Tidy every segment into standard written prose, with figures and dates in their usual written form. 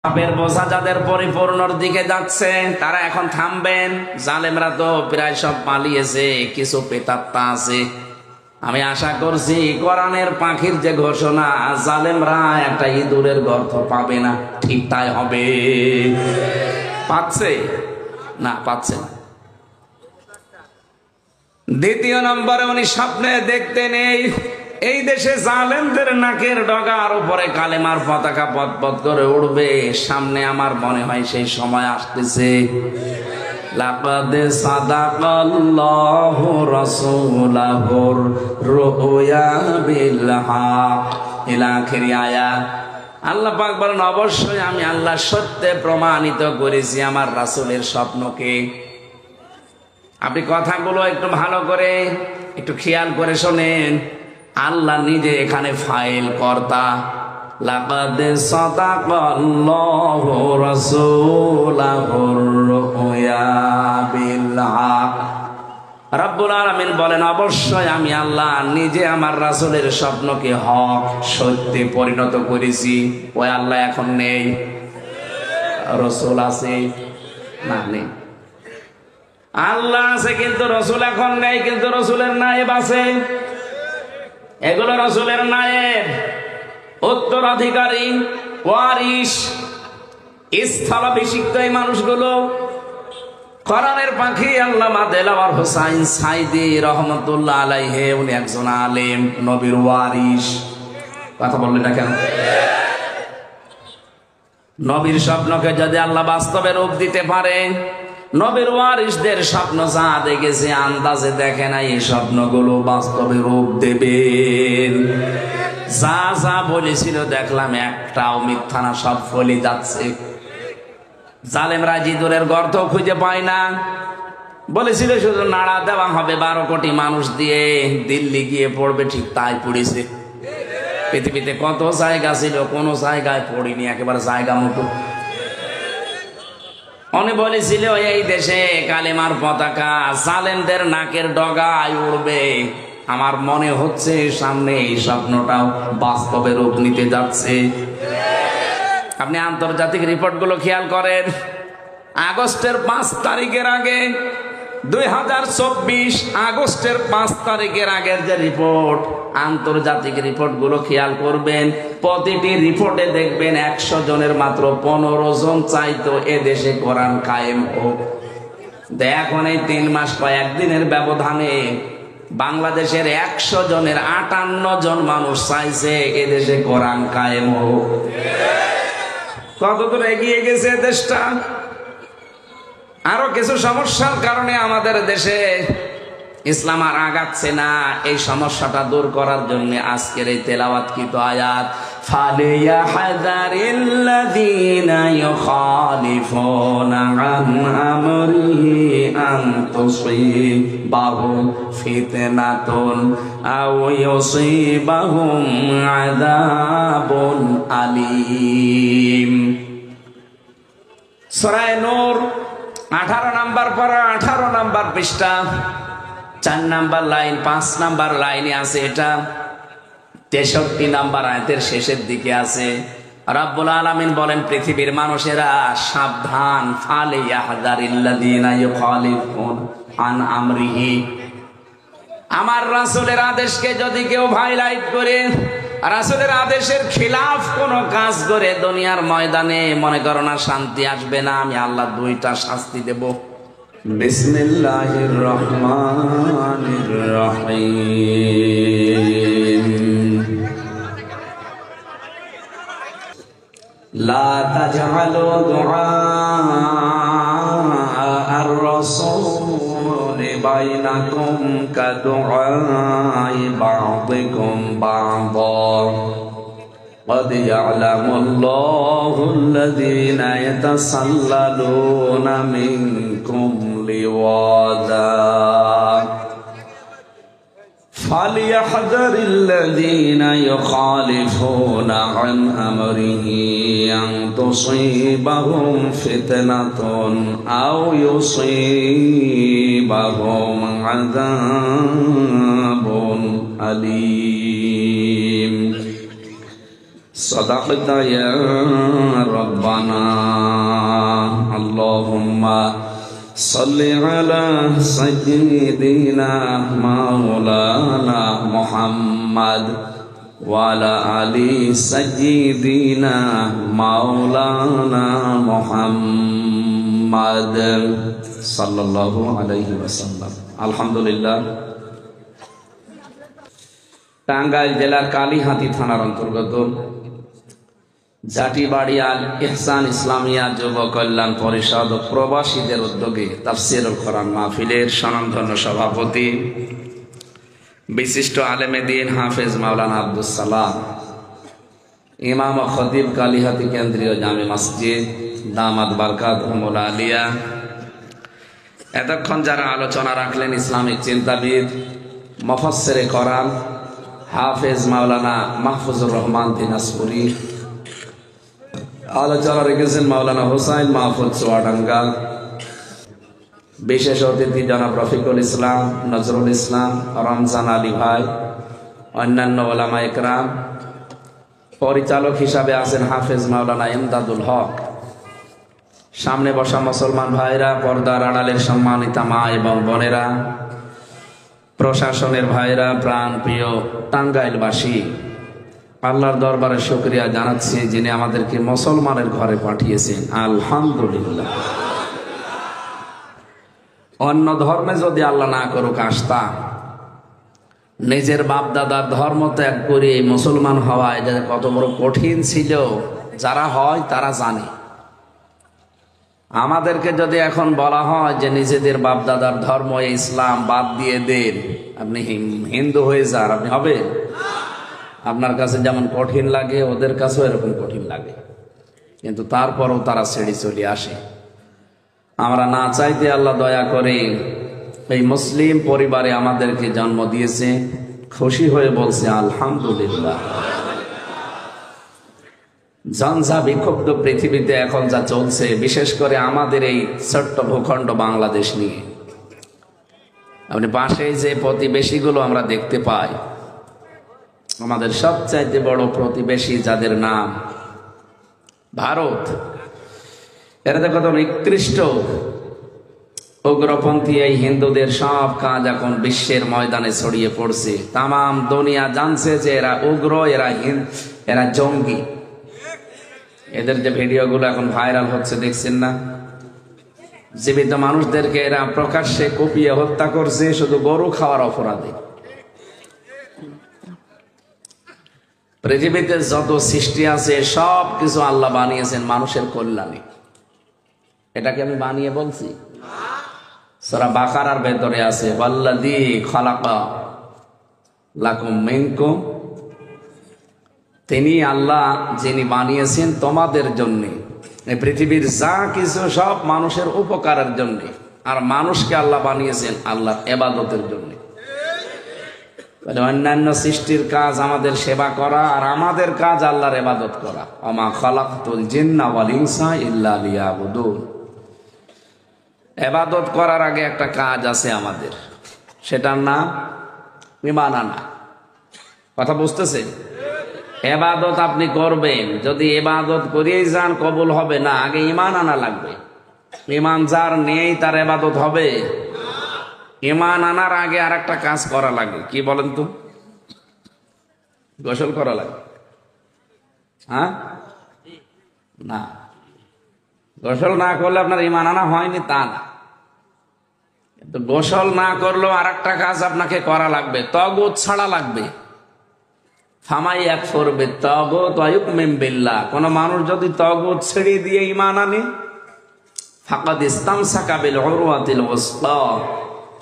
পাপের বোঝা যাদের পরিপূর্ণর দিকে যাচ্ছে তারা এখন থামবেন। জালেমরা তো প্রায় সব পালিয়েছে, কিছু প্রেতাত্মা আছে। আমি আশা করছি কোরআনের পাখির যে ঘোষণা, জালেমরা একটা ইঁদুরের গর্ত পাবে না, ঠিক তাই হবে। পাচ্ছে না? পাচ্ছে না। দ্বিতীয় নম্বরে উনি স্বপ্নে দেখতে নেই এই দেশে জালেমদের নাকের ডগার উপরে কালেমার পতাকা পথ করে উড়বে। সামনে আমার মনে হয় সেই সময় আসতেছে। লাকাদ সাদাকাল্লাহু রাসূলাহুর রুয়া বিল হক ইলা আখির আয়াত। আল্লাহ পাক বলেন, অবশ্যই আমি আল্লাহ সত্যে প্রমাণিত করেছি আমার রাসূলের স্বপ্নকে। আপনি কথাগুলো একটু ভালো করে একটু খেয়াল করে শোনেন। আল্লাহ নিজে এখানে ফাইল কর্তা। লাকাদ সাদাকাল্লাহু রাসূলাহুর রুয়া বিল হক। রব্বুল আলামিন বলেন, অবশ্যই আমি আল্লাহ নিজে আমার রাসূলের স্বপ্নকে হক সত্যে পরিণত করেছি। ওই আল্লাহ এখন নেই, রাসূল আছে না? নেই। আল্লাহ আছে কিন্তু রাসূল এখন নেই, কিন্তু রাসূলের নায়েব আছে। এগুলো রাসূলের নায়েব, উত্তরাধিকারী, ওয়ারিস, স্থলাভিষিক্ত এই মানুষগুলো। কোরআনের পাখি আল্লামা দেলাওয়ার হোসাইন সাইদি রহমতুল্লাহ আলাইহি, উনি একজন আলেম, নবীর ওয়ারিস। কথা বললেন না কেন? নবীর স্বপ্নকে যদি আল্লাহ বাস্তবে রূপ দিতে পারে, নবীর ওয়ারিসদের স্বপ্ন যা দেখেছে আন্দাজে দেখে না, এই স্বপ্নগুলো বাস্তবে রূপ দেবেন। যা যা বলেছিল দেখলাম একটাও মিথ্যা না, সব ফলি যাচ্ছে। জালেমরা ইঁদুরের গর্ত খুঁজে পায় না। বলেছিল শুধু নাড়া দেওয়া হবে 12 কোটি মানুষ দিয়ে, দিল্লি গিয়ে পড়বে, ঠিক তাই পড়েছে। পৃথিবীতে কত জায়গা ছিল, কোন জায়গায় পড়িনি, একেবারে জায়গা মতো। উনি বলেছিল এই দেশে কালেমার পতাকা জালেমদের নাকের ডগায় উড়বে। আমার মনে হচ্ছে সামনে এই স্বপ্নটাও বাস্তবে রূপ নিতে যাচ্ছে। আপনি আন্তর্জাতিক রিপোর্টগুলো খেয়াল করেন। আগস্টের 5 তারিখের আগে, 2024 আগস্টের 5 তারিখের আগের যে রিপোর্ট, আন্তর্জাতিক রিপোর্টগুলো খেয়াল করবেন। প্রতিটি রিপোর্টে দেখবেন 100 জনের মাত্র 15 জন চাইতো এদেশে কোরআন কায়েম হোক। এখন এই 3 মাস কয়েকদিনের ব্যবধানে বাংলাদেশের 100 জনের 58 জন মানুষ চাইছে এদেশে কোরআন কায়েম হোক। কতদূর এগিয়ে গেছে দেশটা। আরো কিছু সমস্যার কারণে আমাদের দেশে ইসলাম আর আগাচ্ছে না। এই সমস্যাটা দূর করার জন্য আজকের এই তেলাওয়াতকৃত আয়াত, ফালিয়াহযারিল্লাযীনা ইউখালিফুনা আন আমরিহি আন তুসীবাহুম ফিতনাতুন আও ইউসীবাহুম আযাবুন আলীম। সূরা নূর 18 নম্বর পারা, 18 নম্বর পৃষ্ঠা, 4 নম্বর লাইন, 5 নম্বর লাইনে আছে এটা। 63 নম্বর আয়াতের শেষের দিকে আছে। রব্বুল আলামিন বলেন, পৃথিবীর মানুষেরা সাবধান, ফালিয়াহযারিল্লাযীনা ইউখালিফুনা আন আমরিহি। আমার রাসূলের আদেশকে যদি কেউ ভাইলাইট করে, রাসূলের আদেশের খিলাফ কোন কাজ করে, দুনিয়ার ময়দানে মনে করো না শান্তি আসবে না। আমি আল্লাহ 2টা শাস্তি দেব। বিসমিল্লাহির রহমানির রহিম। লা তাজআলু দুআ আর-রাসূল বাইনাকুম কাদুআই বা'দিকুম বা'দা। قد يعلم الله الذين يتسللون منكم لواذا فليحذر الذين يخالفون عن أمره أن تصيبهم فتنة أو يصيبهم عذاب أليم। সাদাকতা ইয়া রাব্বানা। আল্লাহুম্মা সাল্লি আলা সাইয়্যিদিনা মাওলানা মুহাম্মদ ওয়া আলা আলি সাইয়্যিদিনা মাওলানা মুহাম্মদ সাল্লাল্লাহু আলাইহি ওয়াসাল্লাম। আলহামদুলিল্লাহ, টাঙ্গাইল জেলার কালীহাতি থানার অন্তর্গত জাটিবাড়ি আল ইহসান ইসলামিয়া যুব কল্যাণ পরিষদ ও প্রবাসীদের উদ্যোগে তাফসীরুল কোরআন মাহফিলের স্বনামধন্য সভাপতি বিশিষ্ট আলেমে দ্বীন হাফেজ মাওলানা আব্দুস সালাম, ইমাম ও খতিব কালীহাতি কেন্দ্রীয় জামে মসজিদ দামাত বারকাতুহুমুল আলিয়া। এতক্ষণ যারা আলোচনা রাখলেন ইসলামিক চিন্তাবিদ মুফাসসিরে কোরআন হাফেজ মাওলানা মাহফুজুর রহমান দিনাজপুরি, আলোচনা রেখেছেন মাওলানা হোসাইন মাহফুজ চুয়াডাঙ্গা, বিশেষ অতিথি জনাব রফিকুল ইসলাম, নজরুল ইসলাম, রমজান আলী ভাই, অন্যান্য ওলামা একরাম। পরিচালক হিসাবে আছেন হাফেজ মাওলানা ইমদাদুল হক। সামনে বসা মুসলমান ভাইরা, পর্দার আড়ালের সম্মানিতা মা এবং বোনেরা, প্রশাসনের ভাইরা, প্রাণ প্রিয় টাঙ্গাইলবাসী, আল্লাহর দরবারে শুকরিয়া জানাচ্ছি যিনি আমাদেরকে মুসলমানের ঘরে পাঠিয়েছেন। আলহামদুলিল্লাহ। অন্য ধর্মে যদি আল্লাহ না করুক আসতাম, নিজের বাপ দাদার ধর্ম ত্যাগ করে মুসলমান হওয়া এটা কত বড় কঠিন ছিল, যারা হয় তারা জানে। আমাদেরকে যদি এখন বলা হয় যে নিজেদের বাপ দাদার ধর্ম ইসলাম বাদ দিয়ে দেন, আপনি হিন্দু হয়ে যান, আপনি হবে? আপনার কাছে যেমন কঠিন লাগে ওদের কাছেও এরকম কঠিন লাগে, কিন্তু তারপরও তারা ছেড়ে চলে আসে। আমরা না চাইতে আল্লাহ দয়া করে এই মুসলিম পরিবারে আমাদেরকে জন্ম দিয়েছে, খুশি হয়ে বলছে আলহামদুলিল্লাহ। ঝঞ্ঝা বিক্ষুব্ধ পৃথিবীতে এখন যা চলছে, বিশেষ করে আমাদের এই ছোট্ট ভূখণ্ড বাংলাদেশ নিয়ে, আপনি পাশে যে প্রতিবেশীগুলো আমরা দেখতে পাই, আমাদের সবচাইতে বড় প্রতিবেশী যাদের নাম ভারত, এরা দেখো তো নিকৃষ্ট উগ্রপন্থী এই হিন্দুদের সব কাজ এখন বিশ্বের ময়দানে ছড়িয়ে পড়ছে। তামাম দুনিয়া জানছে যে এরা উগ্র, এরা জঙ্গি। এদের যে ভিডিওগুলো এখন ভাইরাল হচ্ছে দেখছেন না? জীবিত মানুষদেরকে এরা প্রকাশ্যে কুপিয়ে হত্যা করছে শুধু গরু খাওয়ার অপরাধে। পৃথিবীতে যত সৃষ্টি আছে সব কিছু আল্লাহ বানিয়েছেন মানুষের কল্যাণে। এটাকে আমি বানিয়ে বলছি? সূরা বাকারার ভেতরে আছে ওয়াল্লাযী খালাকা লাকুম মিনকুম, তিনি আল্লাহ যিনি বানিয়েছেন তোমাদের জন্য। এই পৃথিবীর যা কিছু সব মানুষের উপকারের জন্য, আর মানুষকে আল্লাহ বানিয়েছেন আল্লাহর ইবাদতের জন্য। অন্যান্য সৃষ্টির কাজ আমাদের সেবা করা, আর আমাদের কাজ আল্লাহর ইবাদত করা। ওমা খালাকতুল জিন্না ওয়াল ইনসা ইল্লা লিয়াবুদুন। ইবাদত করার আগে একটা কাজ আছে আমাদের, সেটার নাম ঈমান আনা। কথা বুঝতেছেন? ইবাদত আপনি করবেন, যদি ইবাদত করিয়েই যান কবুল হবে না, আগে ঈমান আনা লাগবে। ঈমান যার নেই তার ইবাদত হবে? ঈমান আনার আগে আর একটা কাজ করা লাগে, কি বলেন তো? গোসল করা লাগে। হ্যাঁ না, গোসল না করলে আপনার ঈমান আনা হয়নি তা না, কিন্তু গোসল না করলেও আর একটা কাজ আপনাকে করা লাগবে, তাগুত ছাড়া লাগবে। ফামাই ইয়াকফুর বিত-তাগুত ওয়া ইউমিন বিল্লাহ, কোন মানুষ যদি তাগুত ছেড়ে দিয়ে ঈমান আনে, ফাকাদ ইসতামসাকা বিল উরওয়াতিল ওয়াসতা,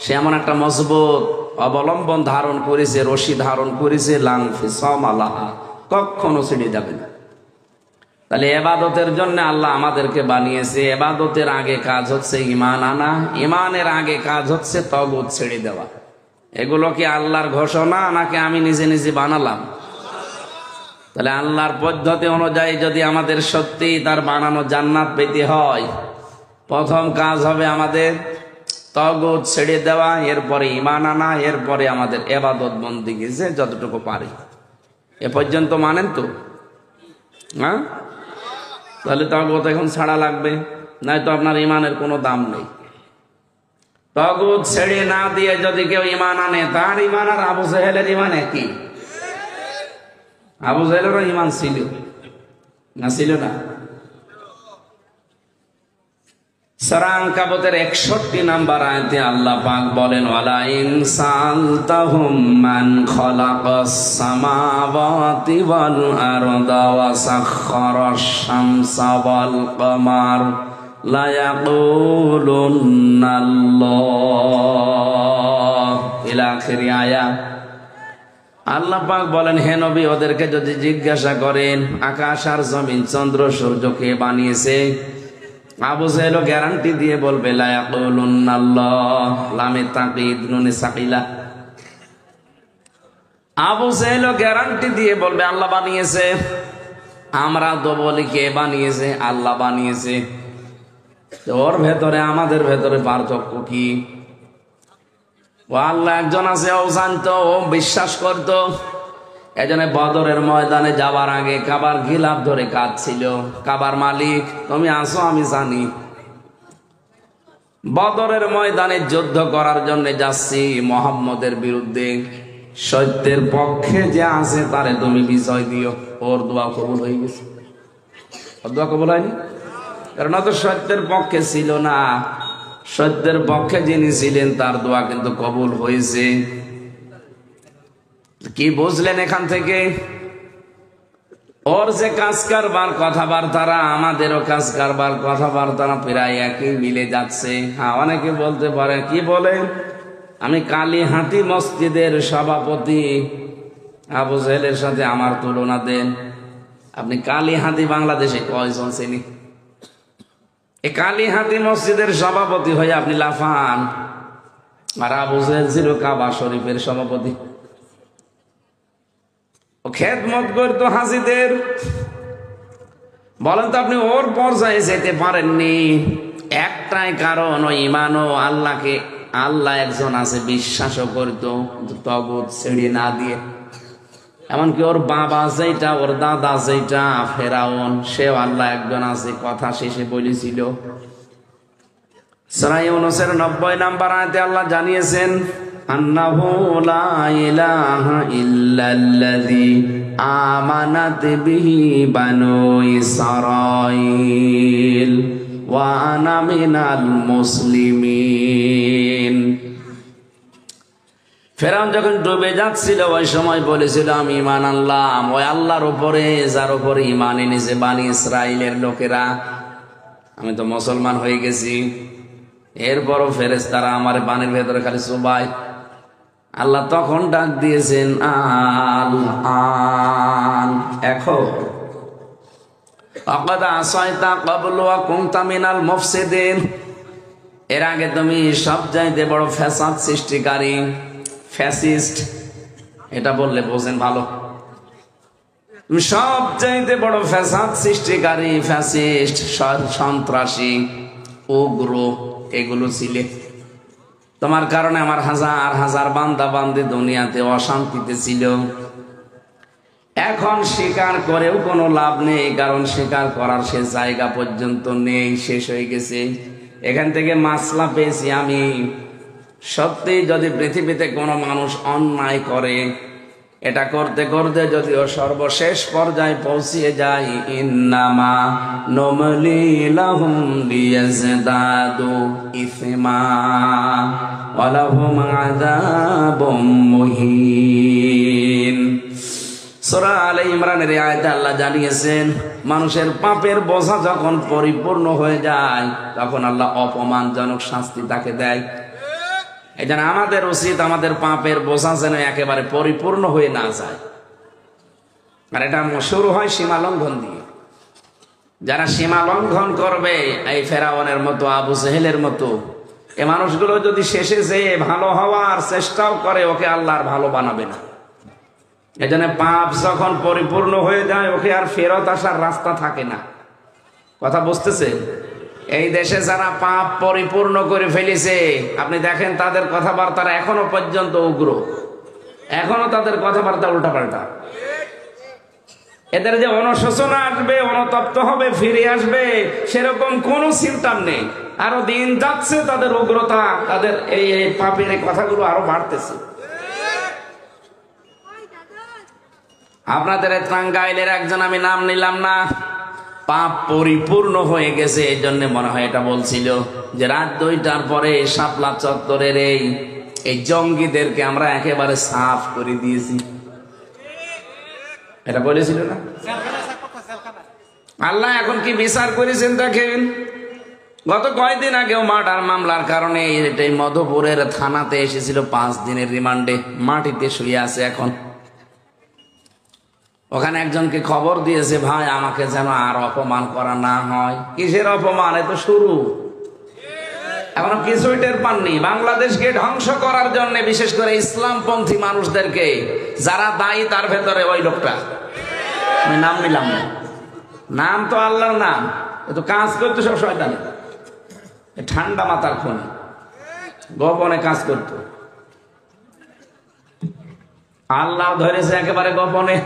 সে এমন একটা মজবুত অবলম্বন ধারণ করেছে, রশি ধারণ করেছে, লা ইনফিসাম লাহা, কখনো ছেড়ে যাবে না। তাহলে ইবাদতের জন্য আল্লাহ আমাদেরকে বানিয়েছে। ইবাদতের আগে কাজ হচ্ছে ঈমান আনা, ঈমানের আগে কাজ হচ্ছে তাগুত ছেড়ে দেওয়া। এগুলো কি আল্লাহর ঘোষণা নাকি আমি নিজে নিজে বানালাম? তাহলে আল্লাহর পদ্ধতি অনুযায়ী যদি আমাদের সত্যি তার বানানো জান্নাত পেতে হয়, প্রথম কাজ হবে আমাদের তাগুত ছেড়ে দেওয়া, এরপরে ঈমান আনা, এরপরে আমাদের ইবাদত বন্দেগী যে যতটুকু পারি। এ পর্যন্ত মানেন তো? হ্যাঁ, তাহলে তাগুত এখন ছাড়া লাগবে, নাই তো আপনার ইমানের কোনো দাম নেই। তাগুত ছেড়ে না দিয়ে যদি কেউ ইমান আনে, তার ইমান আর আবু জেহেলের ইমান একই। আবু জেহেলেরও ইমান ছিল না, ছিল না? সূরা আনকাবুতের 61 নাম্বার আয়াতে আল্লাহ পাক বলেন, ওয়ালা ইন সালতাহুম মান খালাকাস সামাওয়াতি ওয়াল আরদা ওয়া সাখখারাশ শামসা ওয়াল কমার লা ইয়াকুলুন্না আল্লাহ ইলা আখির আয়াত। আল্লাহ পাক বলেন, হে নবী, ওদেরকে যদি জিজ্ঞাসা করেন আকাশ আর জমিন চন্দ্র সূর্য কে বানিয়েছে, আবু জেহেল গ্যারান্টি দিয়ে বলবে লা ইয়াকুলুন্না আল্লাহ, লামে তাকিদ নুনে সাকিলা। আবু জেহেল গ্যারান্টি দিয়ে বলবে আল্লাহ বানিয়েছে। আমরা তো বলি কে বানিয়েছে? আল্লাহ বানিয়েছে। ওর ভেতরে আমাদের ভেতরে পার্থক্য কি? ও আল্লাহ একজন আছে, ও জানতো, ও বিশ্বাস করতো। এজন্য বদরের ময়দানে যাবার আগে কাবার গিলাফ ধরে কাঁদছিল, কাবার মালিক তুমি আসো, আমি জানি বদরের ময়দানে যুদ্ধ করার জন্য যাচ্ছি মুহাম্মদের বিরুদ্ধে, সত্যের পক্ষে যে আছে তারে তুমি বিজয় দিও। ওর দোয়া কবুল হয়ে গেছে। ওর দোয়া কবুল হয়নি, কারণ তো সত্যের পক্ষে ছিল না। সত্যের পক্ষে যিনি ছিলেন তার দোয়া কিন্তু কবুল হয়েছে। কি বুঝলেন এখান থেকে? ওর যে কাজ কারবার কথাবার্তারা, আমাদেরও কাজ কারবার কথাবার্তারা প্রায় একই মিলে যাচ্ছে। হ্যাঁ, অনেকে বলতে পারে, কি বলে, আমি কালীহাতি মসজিদের সভাপতি, আবু জেহেলের সাথে আমার তুলনা দেন। আপনি কালীহাতি বাংলাদেশে কয়জন চিনি? এই কালীহাতি মসজিদের সভাপতি হয়ে আপনি লাফান, আর আবু জেহেল ছিল কাবা শরীফের সভাপতি। ও খেদমত করতো হাজিদের। বলেন তো আপনি ওর পর্যায়ে যেতে পারেননি, একটাই কারণ, ওই ইমানও আল্লাহকে, আল্লাহ একজন আছে বিশ্বাসও করতো, তাগুত ছেড়ে না দিয়ে। এমনকি ওর বাবা যেটা, ওর দাদা যেটা ফেরাউন, সেও আল্লাহ একজন আছে কথা শেষে বলেছিল। সূরা ইউনূসের 90 নাম্বার আয়াতে আল্লাহ জানিয়েছেন, আন্নাহু লা ইলাহা ইল্লাল্লাযী আমানাত বিহি বানু ইসরাঈল ওয়া আনা মিনাল মুসলিমিন। ফেরাউন যখন ডুবে যাচ্ছিল ওই সময় বলেছিল, আমি ঈমান আনলাম ওই আল্লাহর উপরে যার উপরে ঈমান এনেছে বনি ইসরাইলের লোকেরা, আমি তো মুসলমান হয়ে গেছি। এরপরও ফেরেশতারা আমার পানির ভেতরে খালি চুবায়। আল্লাহ তখন ডাক দিয়েছেন, আল আন, এখন আকাদ আসাইতা ক্বাবলু ওয়া কুনতা মিনাল মুফসিদিন, এর আগে তুমি সব চাইতে বড় ফ্যাসাদ সৃষ্টিকারী, ফ্যাসিস্ট, এটা বললে বোঝেন ভালো। তুমি সব চাইতে বড় ফ্যাসাদ সৃষ্টিকারী, ফ্যাসিস্ট, সন্ত্রাসী, উগ্র, এগুলো ছিলে। তোমার কারণে আমার হাজার হাজার বান্দা বান্দি দুনিয়াতে অশান্তিতে ছিল। এখন স্বীকার করেও কোনো লাভ নেই, কারণ স্বীকার করার সে জায়গা পর্যন্ত নেই, শেষ হয়ে গেছে। এখান থেকে মাসলা পেয়েছি আমি, সত্যি যদি পৃথিবীতে কোনো মানুষ অন্যায় করে, এটা করতে করতে যদি ও সর্বশেষ পর্যায়ে পৌঁছিয়ে যায়, ইন্নামা নুমলি লাহুম লিয়াজদাদু ইসমা ওয়া লাহুম আযাবুম মুহিন। সূরা আলে ইমরানের এই আয়াতে আল্লাহ জানিয়েছেন, মানুষের পাপের বোঝা যখন পরিপূর্ণ হয়ে যায় তখন আল্লাহ অপমানজনক শাস্তি তাকে দেয়। এই জন্য আমাদের উচিত আমাদের পাপের বোঝা যেন একেবারে পরিপূর্ণ হয়ে না যায়। আর এটা শুরু হয় সীমা লঙ্ঘন দিয়ে। যারা সীমা লঙ্ঘন করবে, এই ফেরাউনের মতো, আবু জেহেলের মতো, এই মানুষগুলো যদি শেষে যেয়ে ভালো হওয়ার চেষ্টাও করে, ওকে আল্লাহ আর ভালো বানাবে না। এই জন্য পাপ যখন পরিপূর্ণ হয়ে যায়, ওকে আর ফেরত আসার রাস্তা থাকে না। কথা বুঝতেছে? এই দেশে যারা পাপ পরিপূর্ণ করে ফেলেছে, আপনি দেখেন তাদের কথাবার্তা এখনো পর্যন্ত উগ্র, এখনো তাদের কথাবার্তা উল্টাপাল্টা। এদের যে অনুশোচনা আসবে, অনুতপ্ত হবে, ফিরে আসবে, সেরকম কোন সিমটম নেই। আরো দিন যাচ্ছে, তাদের উগ্রতা, তাদের এই পাপের এই কথাগুলো আরো বাড়তেছে। আপনাদের টাঙ্গাইলের একজন, আমি নাম নিলাম না, পাপ পরিপূর্ণ হয়ে গেছে। এই জন্য মনে হয় এটা বলছিল যে রাত 2টার পরে শাপলা চত্বরের এই জঙ্গিদেরকে আমরা একেবারে সাফ করে দিয়েছি, এটা বলেছিল না? আল্লাহ এখন কি বিচার করেছেন দেখেন। গত কয়েকদিন আগেও মার্ডার মামলার কারণে এটাই মধুপুরের থানাতে এসেছিল, 5 দিনের রিমান্ডে, মাটিতে শুয়ে আছে এখন। ওখানে একজনকে খবর দিয়েছে, ভাই আমাকে যেন আর অপমান করা না হয়। কিসের অপমান? এ তো শুরু, এখনো কিছুই টের পাননি। বাংলাদেশকে ধ্বংস করার জন্য, বিশেষ করে ইসলামপন্থী মানুষদেরকে যারা দায়ী, তার ভেতরে ওই লোকটা, আমি নাম নিলাম না, নাম তো আল্লাহর নাম, এ তো কাজ করতো সব শয়তানে, ঠান্ডা মাথার খুন, গোপনে কাজ করত। আল্লাহ ধরেছে একেবারে গোপনে।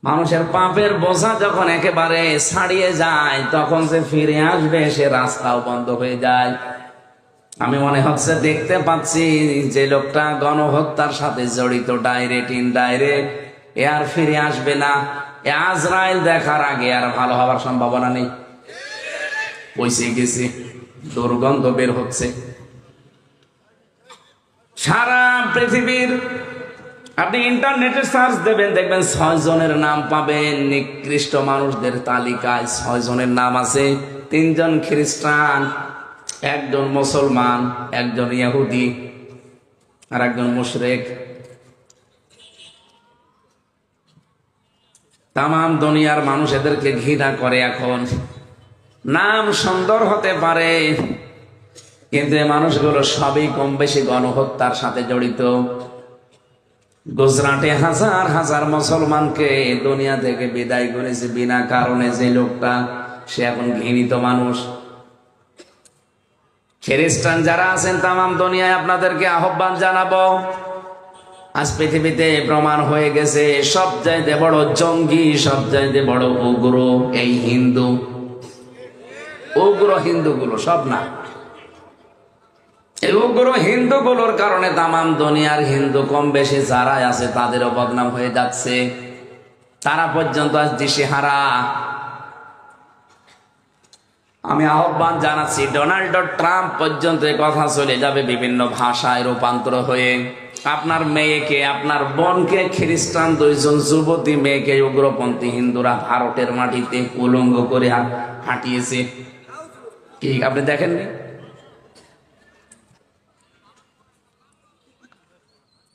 মানুষের পাপের বোঝা যখন একেবারে ছাড়িয়ে যায়, তখন যে ফিরে আসবে সে রাস্তাও বন্ধ হয়ে যায়। আমি মনে হচ্ছে দেখতে পাচ্ছি যে লোকটা গণহত্যার সাথে জড়িত, ডাইরেক্ট ইনডাইরেক্ট, এ আর ফিরে আসবে না। এ আজরাইল দেখার আগে আর ভালো হওয়ার সম্ভাবনা নেই। পৌঁছে গেছি, দুর্গন্ধ বের হচ্ছে। সারা পৃথিবীর আপনি ইন্টারনেটে সার্চ দেবেন, দেখবেন 6 জনের নাম পাবেন নিকৃষ্ট মানুষদের তালিকায়। 6 জনের নাম আছে, 3 জন খ্রিস্টান, 1 জন মুসলমান, 1 জন ইহুদি, আর 1 জন মুশরিক। তামাম দুনিয়ার মানুষ এদেরকে ঘৃণা করে। এখন নাম সুন্দর হতে পারে, কিন্তু এই মানুষগুলো সবই কম বেশি গণহত্যার সাথে জড়িত। গুজরাটে হাজার হাজার মুসলমানকে দুনিয়া থেকে বিদায় করেছে বিনা কারণে যে লোকটা, সে এখন ঘৃণিত মানুষ। খ্রিস্টান যারা আছেন তামাম দুনিয়ায়, আপনাদেরকে আহ্বান জানাবো, আজ পৃথিবীতে প্রমাণ হয়ে গেছে সবচাইতে বড় জঙ্গি, সবচাইতে বড় উগ্র এই হিন্দু। উগ্র হিন্দুগুলো সব না, এই উগ্র হিন্দুগুলোর কারণে তামাম দুনিয়ার হিন্দু কম বেশি যারা আছে তাদেরও বদনাম হয়ে যাচ্ছে। তারা পর্যন্ত আজ দিশেহারা। আমি আহ্বান জানাচ্ছি, ডোনাল্ড ট্রাম্প পর্যন্ত এই কথা চলে যাবে বিভিন্ন ভাষায় রূপান্তর হয়ে। আপনার মেয়েকে, আপনার বোনকে, খ্রিস্টান 2 জন যুবতী মেয়েকে উগ্রপন্থী হিন্দুরা ভারতের মাটিতে উলঙ্গ করে হাঁটিয়েছে, কি আপনি দেখেননি?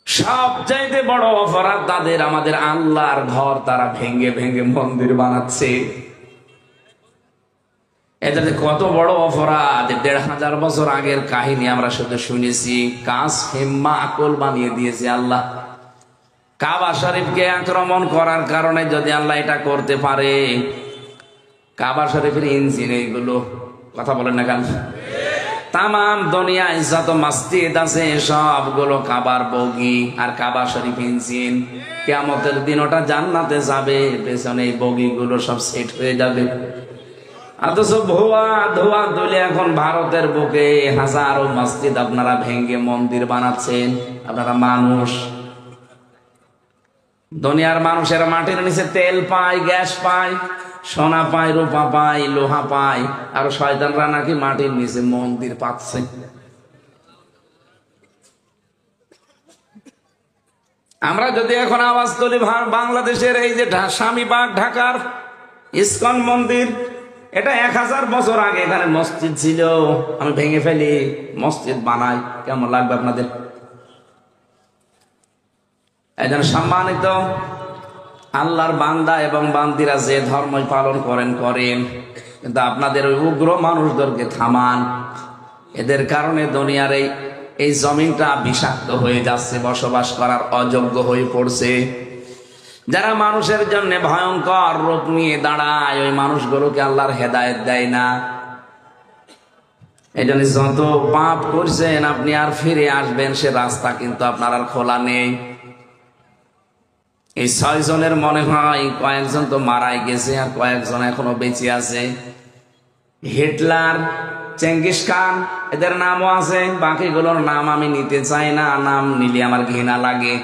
সবচাইতে বড় অপরাধ তাদের, আমাদের আল্লাহর ঘর তারা ভেঙ্গে ভেঙ্গে মন্দির বানাচ্ছে। এটা কত বড় অপরাধ! 1500 বছর আগের কাহিনী আমরা শুধু শুনেছি। কাজ হিম্মা আকল বানিয়ে দিয়েছে আল্লাহ। কাবা শরীফকে আক্রমণ করার কারণে যদি আল্লাহ এটা করতে পারে, কাবা শরীফের ইঞ্জিন এইগুলো, কথা বলেন না কেন? তামাম দুনিয়ায় যত মসজিদ আছে সবগুলো কাবার বগি আর কাবা শরীফ ইঞ্জিন। কিয়ামতের দিন ওটা জান্নাতে যাবে, পেছনে এই বগিগুলো সব সেট হয়ে যাবে। অথচ ধোয়া ধোয়া তুলে এখন ভারতের বুকে হাজারো মসজিদ আপনারা ভেঙ্গে মন্দির বানাচ্ছেন। আপনারা মানুষ, দুনিয়ার মানুষের মাটির নিচে তেল পায়, গ্যাস পায়, সোনা পায়, রূপা পায়, লোহা পায়, আর শয়তানরা নাকি মাটির নিচে মন্দির পাচ্ছে। আমরা যদি এখন আওয়াজ তুলি, বাংলাদেশের এই যে স্বামীবাগ ঢাকার ইসকন মন্দির, এটা 1000 বছর আগে এখানে মসজিদ ছিল, আমি ভেঙে ফেলি, মসজিদ বানাই, কেমন লাগবে আপনাদের? একজন সম্মানিত আল্লাহর বান্দা এবং বান্দিরা যে ধর্মই পালন করেন, কিন্তু আপনাদের ওই উগ্র মানুষদেরকে থামান। এদের কারণে দুনিয়ার এই জমিনটা বিষাক্ত হয়ে যাচ্ছে, বসবাস করার অযোগ্য হয়ে পড়ছে। যারা মানুষের জন্য ভয়ঙ্কর রূপ নিয়ে দাঁড়ায়, ওই মানুষগুলোকে আল্লাহর হেদায়েত দেয় না। এই জন্য যত পাপ করছেন আপনি আর ফিরে আসবেন সে রাস্তা কিন্তু আপনার আর খোলা নেই। এই 6 জনের মনে হয় কয়েকজন তো মারাই গেছে আর কয়েকজন এখনো বেঁচে আছে। হিটলার, চেঙ্গিস খান, এদের নামও আছে। বাকিগুলোর নাম আমি নিতে চাই না, নাম নিলে আমার ঘৃণা লাগে।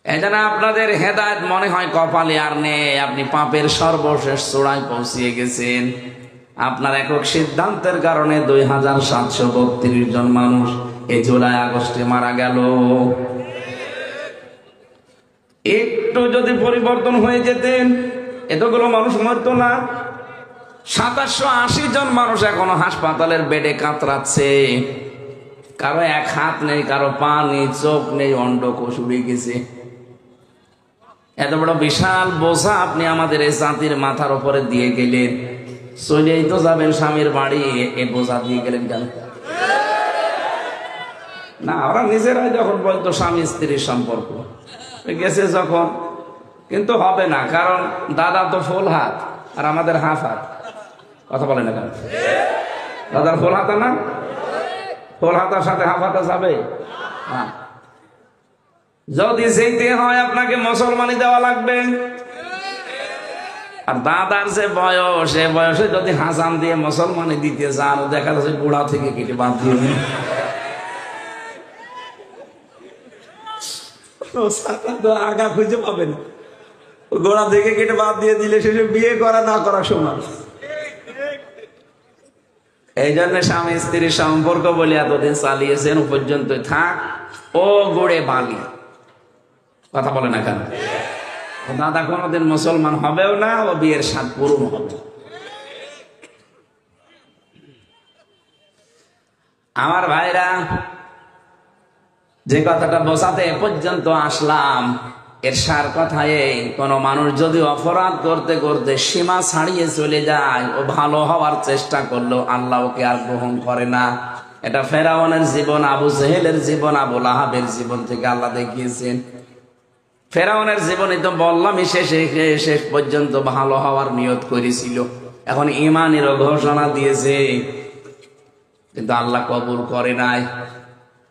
এজন্য আপনাদের হেদায়েত মনে হয় কপালে আর নেই, আপনি পাপের সর্বশেষ চূড়ায় পৌঁছিয়ে গেছেন। আপনার একক সিদ্ধান্তের কারণে 2732 জন মানুষ এই জুলাই আগস্টে মারা গেল। একটু যদি পরিবর্তন হয়ে যেতেন এতগুলো মানুষ মরতো না। 2780 জন মানুষ এখনো হাসপাতালের বেডে কাতরাচ্ছে। কারো এক হাত নেই, কারো পা নেই, চোখ নেই, অন্ডকোষ উড়ে গেছে। এত বড় বিশাল বোঝা আপনি আমাদের এই জাতির মাথার উপরে দিয়ে গেলেন। চলেই তো যাবেন স্বামীর বাড়ি, এ বোঝা দিয়ে গেলেন কেন? না, ওরা নিজেরাই যখন বলতো স্বামী স্ত্রীর সম্পর্ক গেছে যখন, কিন্তু হবে না, কারণ দাদা তো ফুল হাত আর আমাদের হাফ হাত। কথা বলে না কেন? দাদার ফুল হাতা না, ফুল হাতার সাথে হাফ হাতা যাবে? হ্যাঁ, যদি যেতে হয় আপনাকে মুসলমানি দেওয়া লাগবে। আর দাদার যে বয়স, এ বয়সে যদি হাসান দিয়ে মুসলমানি দিতে চান, দেখা যাচ্ছে বুড়া থেকে কেটে বাদ দিয়ে আগা খুঁজে পাবেন। গোড়া থেকে কেটে বাদ দিয়ে দিলে শেষে বিয়ে করা না করা সমান। এই জন্য স্বামী স্ত্রীর সম্পর্ক বলে এতদিন চালিয়েছেন, পর্যন্ত থাক ও গোড়ে বালি। কথা বলে না কেন? দাদা কোনদিন মুসলমান হবেও না, ও বিয়ের স্বাদ পূরণ হবে। আমার ভাইরা, যে কথাটা বোঝাতে পর্যন্ত আসলাম, এর সার কথা এই, কোন মানুষ যদি অপরাধ করতে করতে সীমা ছাড়িয়ে চলে যায়, ও ভালো হওয়ার চেষ্টা করলো, আল্লাহ ওকে আর গ্রহণ করে না। এটা ফেরাউনের জীবন, আবু জেহেলের জীবন, আবু লাহাবের জীবন থেকে আল্লাহ দেখিয়েছেন। ফেরাউনের জীবনে তো বললামই, শেষ পর্যন্ত ভালো হওয়ার নিয়ত করেছিল, এখন ঈমানেরও ঘোষণা দিয়েছে, কিন্তু আল্লাহ কবুল করে নাই।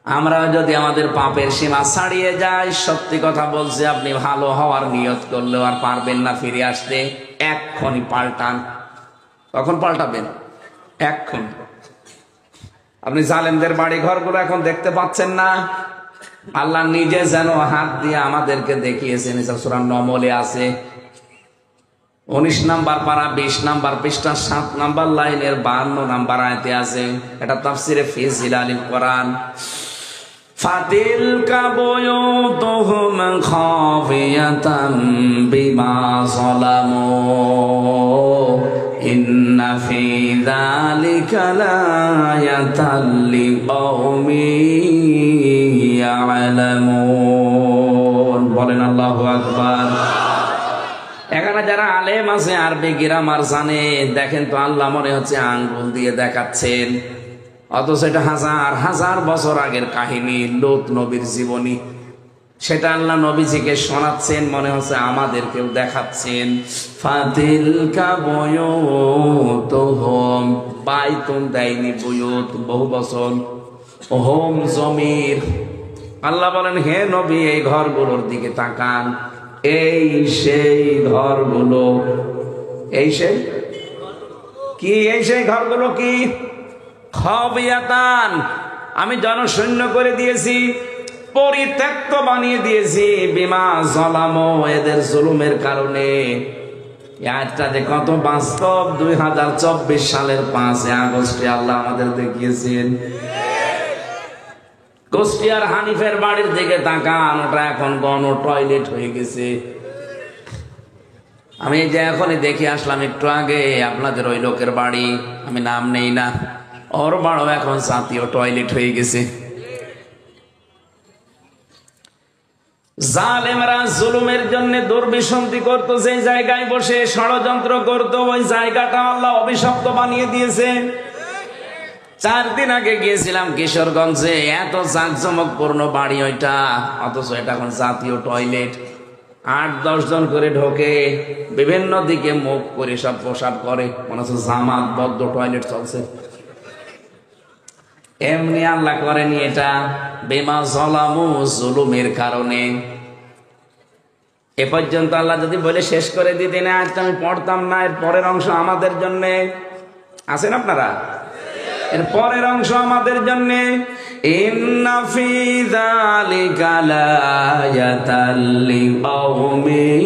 আমরা যদি আমাদের পাপের সীমা ছাড়িয়ে যাই, সত্যি কথা বলছি, আপনি ভালো হওয়ার নিয়ত করলেও আর পারবেন না ফিরে আসতে। এক্ষুনি পাল্টান। কখন পাল্টাবেন? এক্ষুন। আপনি জালেমদের বাড়ি ঘরগুলো এখন দেখতে পাচ্ছেন না? আল্লাহ নিজে যেন হাত দিয়ে আমাদেরকে দেখিয়েছেন। সূরা নমলে আছে, 19 নাম্বার পারা, 20 নাম্বার পৃষ্ঠা, 7 নাম্বার লাইনের 52 নাম্বার আয়াতে আছে। এটা তাফসিরে ফি জিলালিল কোরআন। ফাতিলকা বুয়ুতুহুম খাফিয়াতাম বিমা যালামু ইন্না ফি যালিকা লায়াতাল লিকাউমিন ইয়ালামুন। বলেন আল্লাহু আকবার। এখানে যারা আলেম আছে, আরবি গ্রামার জানে, দেখেন তো আল্লাহ মনে হচ্ছে আঙ্গুল দিয়ে দেখাচ্ছেন, অথচ এটা হাজার হাজার বছর আগের কাহিনী, লূত নবীর জীবনী। সেটা আল্লাহ নবীজিকে শোনাচ্ছেন, মনে হচ্ছে আমাদেরকেও দেখাচ্ছেন। ফাতিলকা বুয়ুতুহুম, বাইতুন দেয়নি, বুয়ুত বহু বচন, হোম জমির। আল্লাহ বলেন, হে নবী, এই ঘরগুলোর দিকে তাকান। এই সেই ঘরগুলো, এই সেই কি, এই সেই ঘরগুলো কি? খাবিয়াতান, আমি জনশূন্য করে দিয়েছি, পরিত্যক্ত বানিয়ে দিয়েছি, বিমা যালামু, এদের জুলুমের কারণে। আয়াতটাতে কত বাস্তব। 2024 সালের 5 আগস্টে আল্লাহ আমাদের দেখিয়েছেন। কুষ্টিয়ার হানিফের বাড়ির দিকে তাকান, ওটা এখন গণ টয়লেট হয়ে গেছে। আমি যে এখনই দেখে আসলাম একটু আগে, আপনাদের ওই লোকের বাড়ি, আমি নাম নেই না, ওর বাড়ি এখন জাতীয় টয়লেট হয়ে গেছে। জালেমরা জুলুমের জন্য দুর্বিসন্ধি করতো, যে জায়গায় বসে ষড়যন্ত্র করতো, ওই জায়গাটা আল্লাহ অভিশপ্ত বানিয়ে দিয়েছে। 4 দিন আগে গিয়েছিলাম কিশোরগঞ্জে, এত জাঁকজমকপূর্ণ বাড়ি ওইটা, অথচ এটা এখন জাতীয় টয়লেট। 8-10 জন করে ঢোকে, বিভিন্ন দিকে মুখ করে সব প্রসাব করে, মনে হচ্ছে জামাত বদ্ধ টয়লেট চলছে। এমনি আল্লাহ করেনি এটা, বিমা যালামু, জুলুমের কারণে। এ পর্যন্ত আল্লাহ যদি বলে শেষ করে দিতেন আজকে আমি পড়তাম না, এর পরের অংশ আমাদের জন্য আছেন আপনারা, এর পরের অংশ আমাদের জন্য। ইন্না ফি যালিকা লায়াতাল লিকাওমিন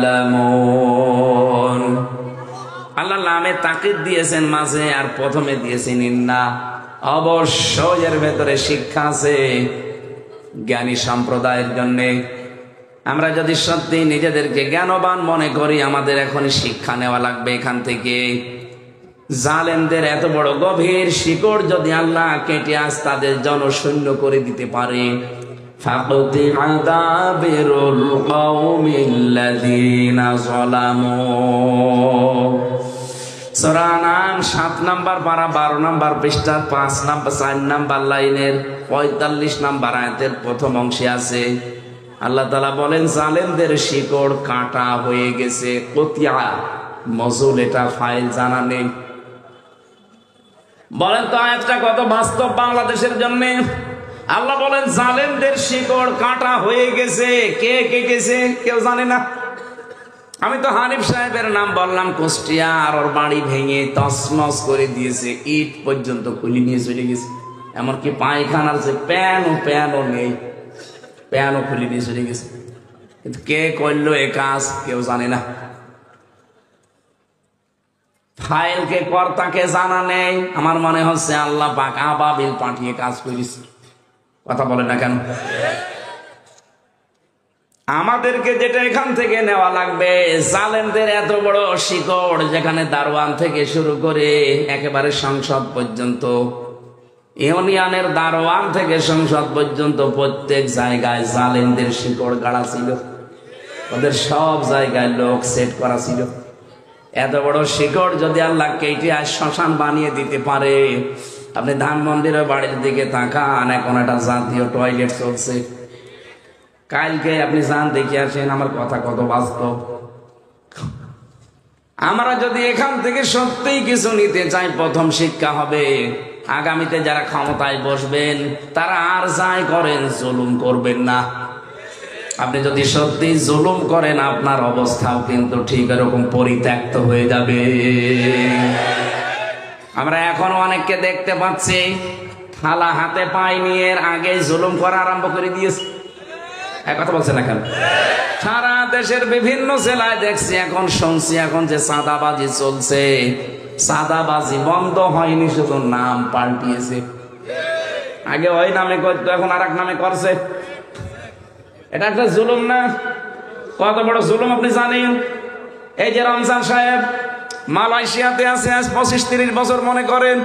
ইয়ালামুন। আল্লাহ নামে তাকিদ দিয়েছেন মাঝে, আর প্রথমে দিয়েছেন ইন্না। অবশ্যই এর ভেতরে শিক্ষা আছে জ্ঞানী সম্প্রদায়ের জন্য। আমরা যদি সত্যি নিজেদেরকে জ্ঞানবান মনে করি, আমাদের এখন শিক্ষা নেওয়া লাগবে এখান থেকে। জালেমদের এত বড় গভীর শিকড় যদি আল্লাহ কেটে আজ তাদের জনশূন্য করে দিতে পারে, ফাকুতিআ দাবিরুল কওমিল্লাযীনা যালামু। সূরা আনআম 7 নম্বর পারা 12 নম্বর পৃষ্ঠার 4 নম্বর লাইনের 45 নম্বর আয়াতের প্রথম অংশে আছে আল্লাহ তাআলা বলেন জালেমদের শিকড় কাটা হয়ে গেছে। কুতিয়া মজুল, এটা ফাইল জানা নেই। বলেন তো আয়াতটা কত বাস্তব বাংলাদেশের জন্য? আল্লাহ বলেন জালেমদের শিকড় কাটা হয়ে গেছে। কে কেটেছে কেউ জানে না। আমি তো হানিফ সাহেবের নাম বললাম, কুষ্টিয়া, আর ওর বাড়ি ভেঙে তছনছ করে দিয়েছে, ইট পর্যন্ত খুলে নিয়ে চলে গেছে। এমনকি পায়খানার যে প্যানও নেই, প্যানও খুলে নিয়ে চলে গেছে। কিন্তু কে করলো এ কাজ কেউ জানে না। ফাইলকে কর্তাকে জানা নেই। আমার মনে হচ্ছে আল্লাহ পাক আবাবিল পাঠিয়ে কাজ করেছে। কথা বলে না কেন? আমাদেরকে যেটা এখান থেকে নেওয়া লাগবে, জালেমদের এত বড় শিকড়, যেখানে দারোয়ান থেকে শুরু করে একেবারে সংসদ পর্যন্ত, ইউনিয়নের দারোয়ান থেকে সংসদ পর্যন্ত প্রত্যেক জায়গায় জালেমদের শিকড় গাড়া ছিল। ওদের সব জায়গায় লোক সেট করা ছিল। এত বড় শিকড় যদি আল্লাহ কেটে আর শ্মশান বানিয়ে দিতে পারে, আপনি ধানমন্দিরের বাড়ির দিকে তাকান, এখন একটা জাতীয় টয়লেট চলছে। কালকে আপনি যান দেখে আসেন, আমার কথা কত বাস্তব। আমরা যদি এখান থেকে সত্যিই কিছু নিতে চাই, প্রথম শিক্ষা হবে আগামীতে যারা ক্ষমতায় বসবেন তারা আর যাই করেন জুলুম করবেন না। আপনি যদি সত্যি জুলুম করেন, আপনার অবস্থাও কিন্তু ঠিক এরকম পরিত্যক্ত হয়ে যাবে। আমরা এখন অনেককে দেখতে পাচ্ছি থালা হাতে পায় নিয়ে এর আগে জুলুম করা আরম্ভ করে দিয়েছে। এক কথা বলছে না কেন? সারা দেশের বিভিন্ন জেলায় দেখছি, এখন শুনছি এখন যে চাঁদাবাজি চলছে। চাঁদাবাজি বন্ধ হয়নি, শুধু নাম পাল্টিয়েছে। আগে ওই নামে করতো, এখন আর এক নামে করছে। এটা একটা জুলুম না? কত বড় জুলুম আপনি জানেন? এই যে রমজান সাহেব মালয়েশিয়াতে আছে আজ 25-30 বছর, মনে করেন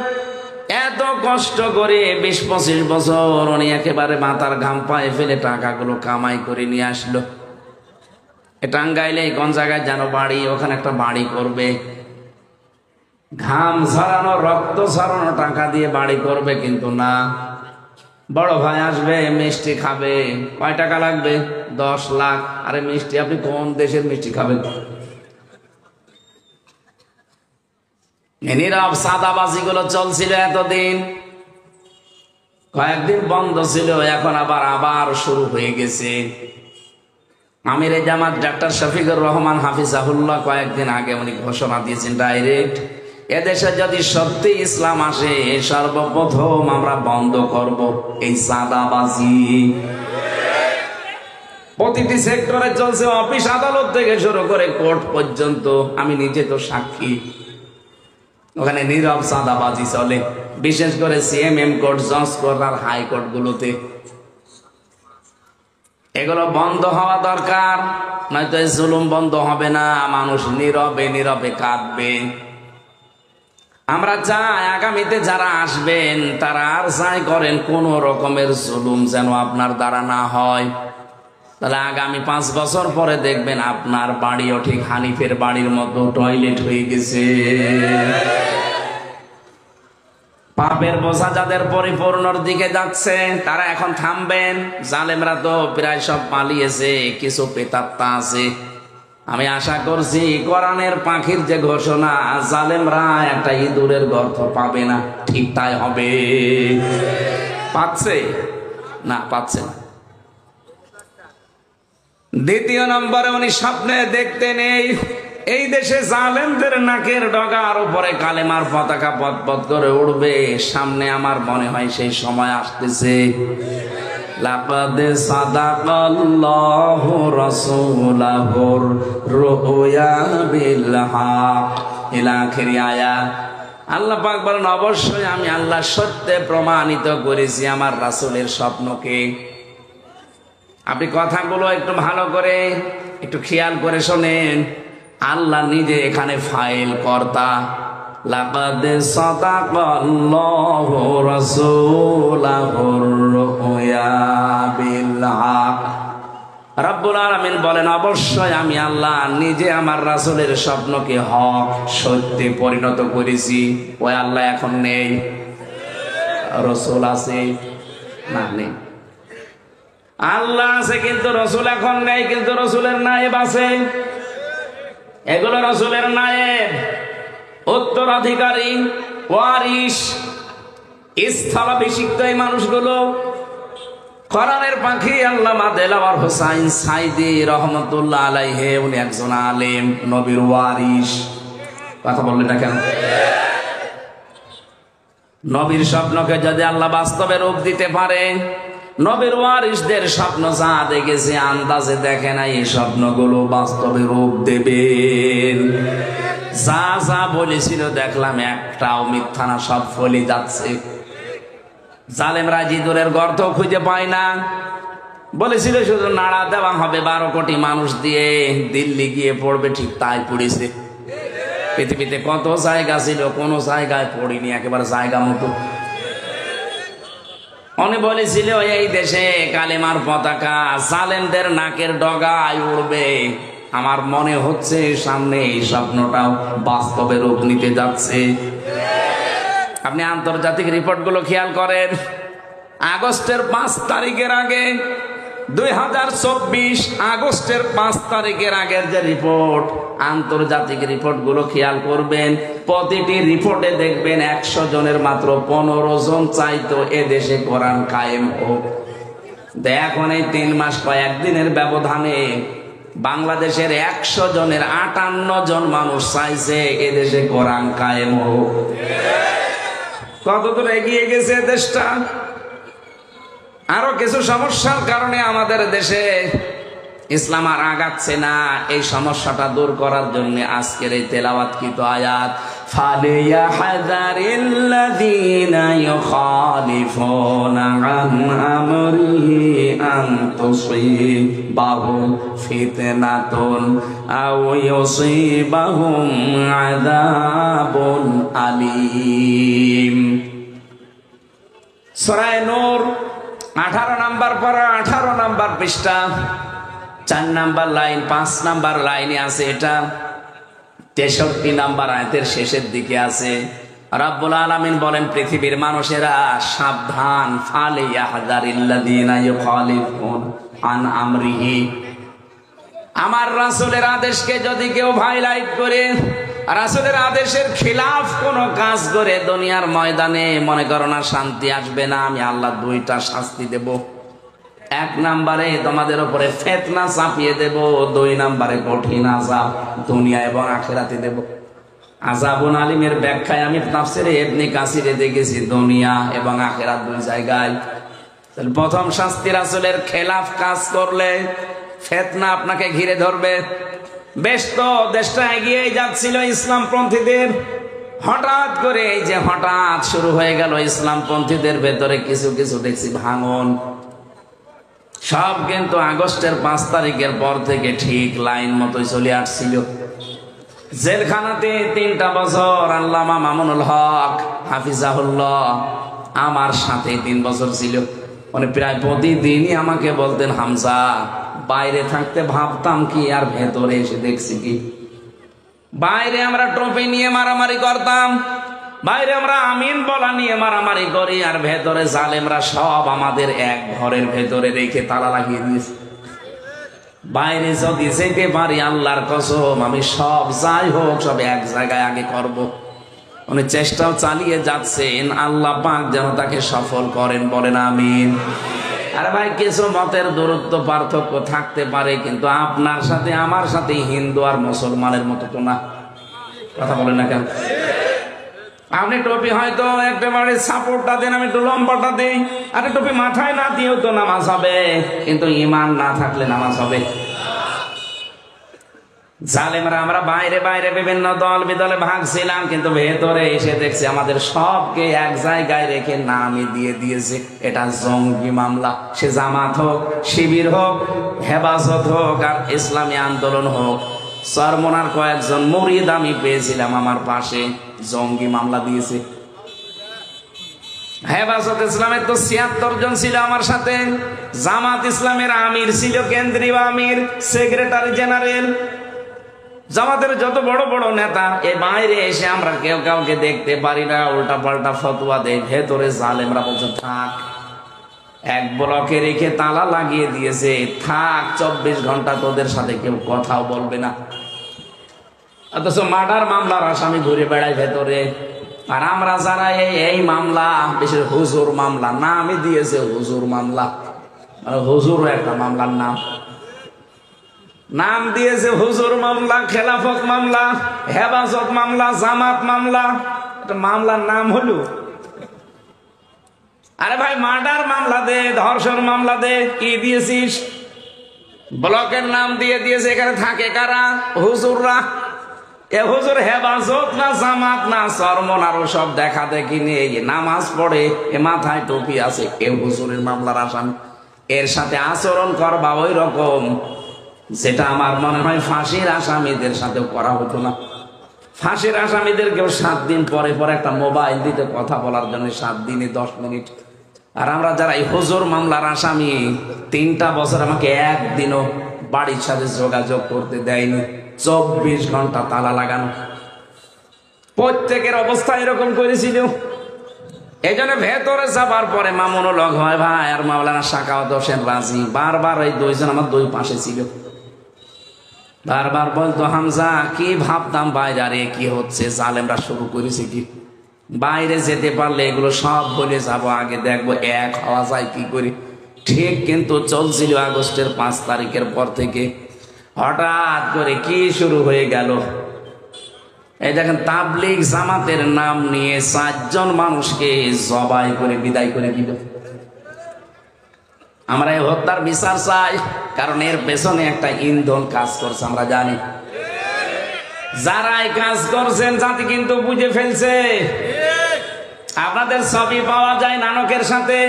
এত কষ্ট করে 20-25 বছর উনি একেবারে মাথার ঘাম পায়ে ফেলে টাকাগুলো কামাই করে নিয়ে আসলো। টাঙ্গাইলে কোন জায়গায় যেন বাড়ি, ওখানে একটা বাড়ি করবে। ঘাম ঝরানো রক্ত ঝরানো টাকা দিয়ে বাড়ি করবে, কিন্তু না, বড় ভাই আসবে মিষ্টি খাবে, কয় টাকা লাগবে? 10 লাখ। আরে মিষ্টি আপনি কোন দেশের মিষ্টি খাবেন? নীরব সাদাবাজি গুলো চলছিল এতদিন, কয়েকদিন বন্ধ ছিল, এখন আবার শুরু হয়ে গেছে। আমিরে জামাত ডাক্তার শফিকুর রহমান হাফিজাহুল্লাহ কয়েকদিন আগে উনি ঘোষণা দিয়েছেন ডাইরেক্ট, এদেশে যদি সত্যি ইসলাম আসে সর্বপ্রথম আমরা বন্ধ করব এই সাদাবাজি। প্রতিটি সেক্টরে চলছে, অফিস আদালত থেকে শুরু করে কোর্ট পর্যন্ত। আমি নিজে তো সাক্ষী, ওখানে নীরব চাঁদাবাজি চলে, বিশেষ করে সিএমএম কোর্ট, জজ কোর্ট আর হাইকোর্ট গুলোতে। এগুলো বন্ধ হওয়া দরকার, নয়তো এই জুলুম বন্ধ হবে না। মানুষ নীরবে নীরবে কাঁদবে। আমরা চাই আগামীতে যারা আসবেন তারা আর যাই করেন, কোন রকমের জুলুম যেন আপনার দ্বারা না হয়। তাহলে আগামী 5 বছর পরে দেখবেন আপনার বাড়িও ঠিক হানিফের বাড়ির মতো টয়লেট হয়ে গেছে। পাপের বোঝা যাদের পরিপূর্ণর দিকে যাচ্ছে তারা এখন থামবেন। জালেমরা তো প্রায় সব পালিয়েছে, কিছু প্রেতাত্মা আছে। আমি আশা করছি কোরআনের পাখির যে ঘোষণা, জালেমরা একটা ইঁদুরের গর্ত পাবে না, ঠিক তাই হবে। পাচ্ছে না? পাচ্ছে না। দ্বিতীয় নম্বরে উনি স্বপ্নে দেখতে নেই এই দেশে জালেমদের নাকের ডগার উপরে কালেমার পতাকা পথ করে উড়বে। সামনে আমার মনে হয় সেই সময় আসতেছে। লাকাদ সাদাকাল্লাহু রাসূলাহুর রুয়া বিল হক ইলা আখির আয়াত। আল্লাহ পাক বলেন, অবশ্যই আমি আল্লাহ সত্যে প্রমাণিত করেছি আমার রাসূলের স্বপ্নকে। আপনি কথাগুলো একটু ভালো করে একটু খেয়াল করে শোনেন। আল্লাহ নিজে এখানে ফাইল কর্তা। লাকাদ সাদাকাল্লাহু রাসূলাহুর রুয়া বিল হক। রব্বুল আলামিন বলেন, অবশ্যই আমি আল্লাহ নিজে আমার রাসূলের স্বপ্নকে হক সত্যে পরিণত করেছি। ওই আল্লাহ এখন নেই, রাসূল আছে না? নেই। আল্লাহ আছে কিন্তু রাসূল এখন নেই, কিন্তু রাসূলের নায়েব আছে। এগুলো রাসূলের নায়েব, উত্তরাধিকারী, ওয়ারিস, স্থলাভিষিক্ত এই মানুষগুলো। কোরআনের পাখি আল্লামা দেলাওয়ার হোসাইন সাইদি রহমতুল্লাহ আলাইহি, উনি একজন আলেম, নবীর ওয়ারিস। কথা বললেন না কেন? নবীর স্বপ্নকে যদি আল্লাহ বাস্তবে রূপ দিতে পারে, নবীর ওয়ারিসদের স্বপ্ন যা দেখেছে আন্দাজে দেখে না, এই স্বপ্নগুলো বাস্তবে রূপ দেবেন। যা যা বলেছিল দেখলাম একটাও মিথ্যা না, সব ফলি যাচ্ছে। জালেমরা জিদুরের গর্ত খুঁজে পায় না। বলেছিল শুধু নাড়া দেওয়া হবে 12 কোটি মানুষ দিয়ে, দিল্লি গিয়ে পড়বে, ঠিক তাই পড়েছে। পৃথিবীতে কত জায়গা ছিল, কোন জায়গায় পড়িনি একেবারে জায়গা মতো। উনি বলেছিল এই দেশে কালেমার পতাকা জালেমদের নাকের ডগায় উড়বে। আমার মনে হচ্ছে সামনে এই স্বপ্নটাও বাস্তবে রূপ নিতে যাচ্ছে। আপনি আন্তর্জাতিক রিপোর্টগুলো খেয়াল করেন। আগস্টের 5 তারিখের আগে, 2024 আগস্টের 5 তারিখের আগের যে রিপোর্ট, আন্তর্জাতিক রিপোর্টগুলো খেয়াল করবেন। প্রতিটি রিপোর্টে দেখবেন 100 জনের মাত্র 15 জন চাইতো এ দেশে কোরআন কায়েম হোক। এখন এই 3 মাস কয়েকদিনের ব্যবধানে বাংলাদেশের 100 জনের 58 জন মানুষ চাইছে এ দেশে কোরআন কায়েম হোক। কতদূর এগিয়ে গেছে দেশটা। আরো কিছু সমস্যার কারণে আমাদের দেশে ইসলাম আর আগাচ্ছে না। এই সমস্যাটা দূর করার জন্য আজকের এই তেলাওয়াতকৃত আয়াত, ফালিয়াহযারিল্লাযীনা ইউখালিফুনা আন আমরিহি আন তুসীবাহুম ফিতনাতুন আও ইউসীবাহুম আযাবুন আলীম। সূরা নূর 18 নম্বর পারা, 18 নম্বর পৃষ্ঠা, 4 নম্বর লাইন, 5 নম্বর লাইনে আছে। এটা 63 নম্বর আয়াতের শেষের দিকে আছে। রব্বুল আলামিন বলেন, পৃথিবীর মানুষেরা সাবধান, ফালিয়াহযারিল্লাযীনা ইউখালিফুনা আন আমরিহি। আমার রাসূলের আদেশকে যদি কেউ ভাইলাইট করে, রাসূলের আদেশের খিলাফ কোন কাজ করে, দুনিয়ার ময়দানে মনে করো না শান্তি আসবে না। আমি আল্লাহ 2টা শাস্তি দেব। 1 নম্বরে তোমাদের উপরে ফিতনা চাপিয়ে দেব, 2 নম্বরে কঠিন আযাব দুনিয়া এবং আখিরাতে দেব। আযাবুন আলীমের ব্যাখ্যায় আমি তাফসীরে ইবনে কাসিরে দেখেছি দুনিয়া এবং আখিরাত 2 জায়গায়। তাহলে প্রথম শাস্তি, রাসূলের খেলাফ কাজ করলে ফিতনা আপনাকে ঘিরে ধরবে। বেশ তো দেশটা এগিয়ে যাচ্ছিল ইসলামপন্থীদের, হঠাৎ করে এই যে হঠাৎ শুরু হয়ে গেল ইসলামপন্থীদের ভেতরে কিছু কিছু দেখছি ভাঙন। সব কিন্তু আগস্টের 5 তারিখের পর থেকে ঠিক লাইন মতোই চলে আসছিল। জেলখানাতে 3টা বছর আল্লামা মামুনুল হক হাফিজাহুল্লাহ আমার সাথে 3 বছর ছিল। মানে প্রায় প্রতিদিনই আমাকে বলতেন, হামজা বাইরে থাকতে ভাবতাম কি আর ভেতরে এসে দেখছি কি। বাইরে আমরা ট্রফি নিয়ে মারামারি করতাম, বাইরে আমরা আমিন বলা নিয়ে মারামারি করি, আর ভেতরে জালেমরা সব আমাদের এক ঘরের ভেতরে রেখে তালা লাগিয়ে দিয়েছে। বাইরে যদি যেতে পারি আল্লাহর কসম আমি সব যাই হোক সব এক জায়গায় আগে করব। উনি চেষ্টাও চালিয়ে যাচ্ছেন, আল্লাহ পাক যেন তাকে সফল করেন, বলেন আমিন। আরে ভাই কিছু মতের দূরত্ব পার্থক্য থাকতে পারে, কিন্তু আপনার সাথে আমার সাথে হিন্দু আর মুসলমানের মতো তো না। কথা বলেন না কেন? আপনি টুপি হয়তো একেবারে সাপোর্টটা দেন, আমি একটু লম্বাটা দিই, আরে টুপি মাথায় না দিয়েও তো নামাজ হবে, কিন্তু ইমান না থাকলে নামাজ হবে? জালেমরা আমরা বাইরে বাইরে বিভিন্ন দল বিদলে ভাগ ছিলাম, কিন্তু ভেতরে এসে দেখছি আমাদের সবকে এক জায়গায় রেখে নামই দিয়ে দিয়েছে। এটা জঙ্গি মামলা। সে জামাত হোক, শিবির হোক, হেফাজত হোক, আর ইসলামী আন্দোলন হোক। চরমনার কয়েকজন মুরিদ আমি পেয়েছিলাম আমার পাশে, জঙ্গি মামলা দিয়েছে। হেফাজত ইসলামের তো ৭৬ জন ছিল আমার সাথে, জামাত ইসলামের আমির ছিল, কেন্দ্রীয় আমির, সেক্রেটারি জেনারেল, জামাতের যত বড় বড় নেতা। এ বাইরে এসে আমরা কেউ কাউকে দেখতে পারি না, উল্টা পাল্টা ফতোয়া দেয়। ভেতরে জালেমরা বলছে থাক, এক ব্লকে রেখে তালা লাগিয়ে দিয়েছে, থাক ২৪ ঘন্টা তোদের সাথে কেউ কথাও বলবে না। অথচ মার্ডার মামলার আসামি ঘুরে বেড়ায় ভেতরে। আর আমরা যারা এই মামলা, বিশেষ হুজুর মামলা, নামই দিয়েছে হুজুর মামলা, হুজুরও একটা মামলার নাম দিয়েছে হুজুর মামলা, খেলাফত মামলা, হেফাজত মামলা, জামাত মামলা। এটা মামলার নাম হলো? আরে ভাই মার্ডার মামলা দে, ধর্ষণ মামলা দে, কি দিয়েছিস? ব্লকের নাম দিয়ে দিয়েছে। এখানে থাকে কারা? হুজুররা। এ হুজুর হেফাজত না, জামাত না, চরমনার সব দেখা দেখি নিয়ে নামাজ পড়ে, এ মাথায় টুপি আছে, এ হুজুরের মামলার আসামি। এর সাথে আচরণ করবা ওই রকম যেটা আমার মনে হয় ফাঁসির আসামিদের সাথেও করা হতো না। ফাঁসির আসামিদেরকেও ৭ দিন পরে পরে একটা মোবাইল দিতে কথা বলার জন্য, ৭ দিনে ১০ মিনিট। আর আমরা যারা এই হুজুর মামলার আসামি, ৩টা বছর আমাকে একদিনও বাড়ির সাথে যোগাযোগ করতে দেয়নি, ২৪ ঘন্টা তালা লাগানো। প্রত্যেকের অবস্থা এরকম করেছিল। এই জন্য ভেতরে যাবার পরে মামুনুল হক হয় ভাই আর মাওলানা সাখাওয়াত হোসেন রাজি বারবার, ওই দুইজন আমার দুই পাশে ছিল, বারবার বলতো হামজা কি ভাবতাম বাইরে, আরে কি হচ্ছে, জালেমরা শুরু করেছে কি, বাইরে যেতে পারলে এগুলো সব বলে যাব, আগে দেখবো এক হওয়া যায় কি করে। ঠিক কিন্তু চলছিল আগস্টের ৫ তারিখের পর থেকে। হঠাৎ করে কি শুরু হয়ে গেল, এই দেখেন তাবলীগ জামাতের নাম নিয়ে ৪ জন মানুষকে জবাই করে বিদায় করে দিল। আমরা এই হত্যার বিচার চাই, কারণ এর পেছনে একটা ইন্ধন কাজ করছে, আমরা জানি। যারাই কাজ করছেন জাতি কিন্তু বুঝে ফেলছে। আপনাদের ছবি পাওয়া যায় নানকের সাথে,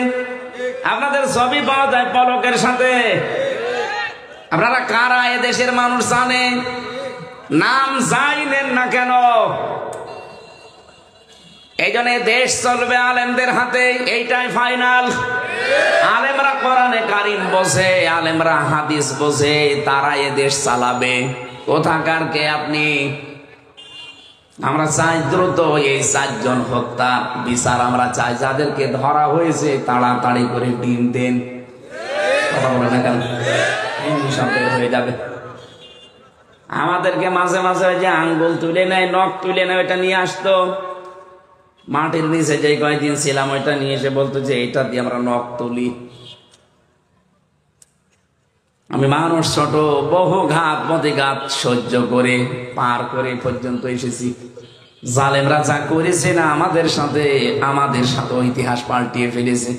আপনাদের ছবি পাওয়া যায় পলকের সাথে। আপনারা কারা এ দেশের মানুষ জানে, নাম যাই নেন না কেন। এই জন্য দেশ চলবে আলেমদের হাতে, এইটাই ফাইনাল। আলেমরা কোরআনে কারিম বোঝে, আলেমরা হাদিস বোঝে, তারা এ দেশ চালাবে। কোথাকার কে আপনি? আমরা চাই দ্রুত এই ৪ জন হত্যা বিচার আমরা চাই। যাদেরকে ধরা হয়েছে তাড়াতাড়ি করে ডিম দেন। কথা বলে না কেন? হয়ে যাবে। আমাদেরকে মাঝে মাঝে ওই যে আঙ্গুল তুলে নেয়, নখ তুলে নেয়, ওইটা নিয়ে আসতো। মাটির নিচে যে কয়েকদিন ছিলাম ওইটা নিয়ে এসে বলতো যে এটা দিয়ে আমরা নখ তুলি। আমি মানুষ ছোট, বহু ঘাত প্রতিঘাত সহ্য করে পার করে পর্যন্ত এসেছি। জালেমরা যা করেছে না আমাদের সাথে ইতিহাস পাল্টিয়ে ফেলেছে।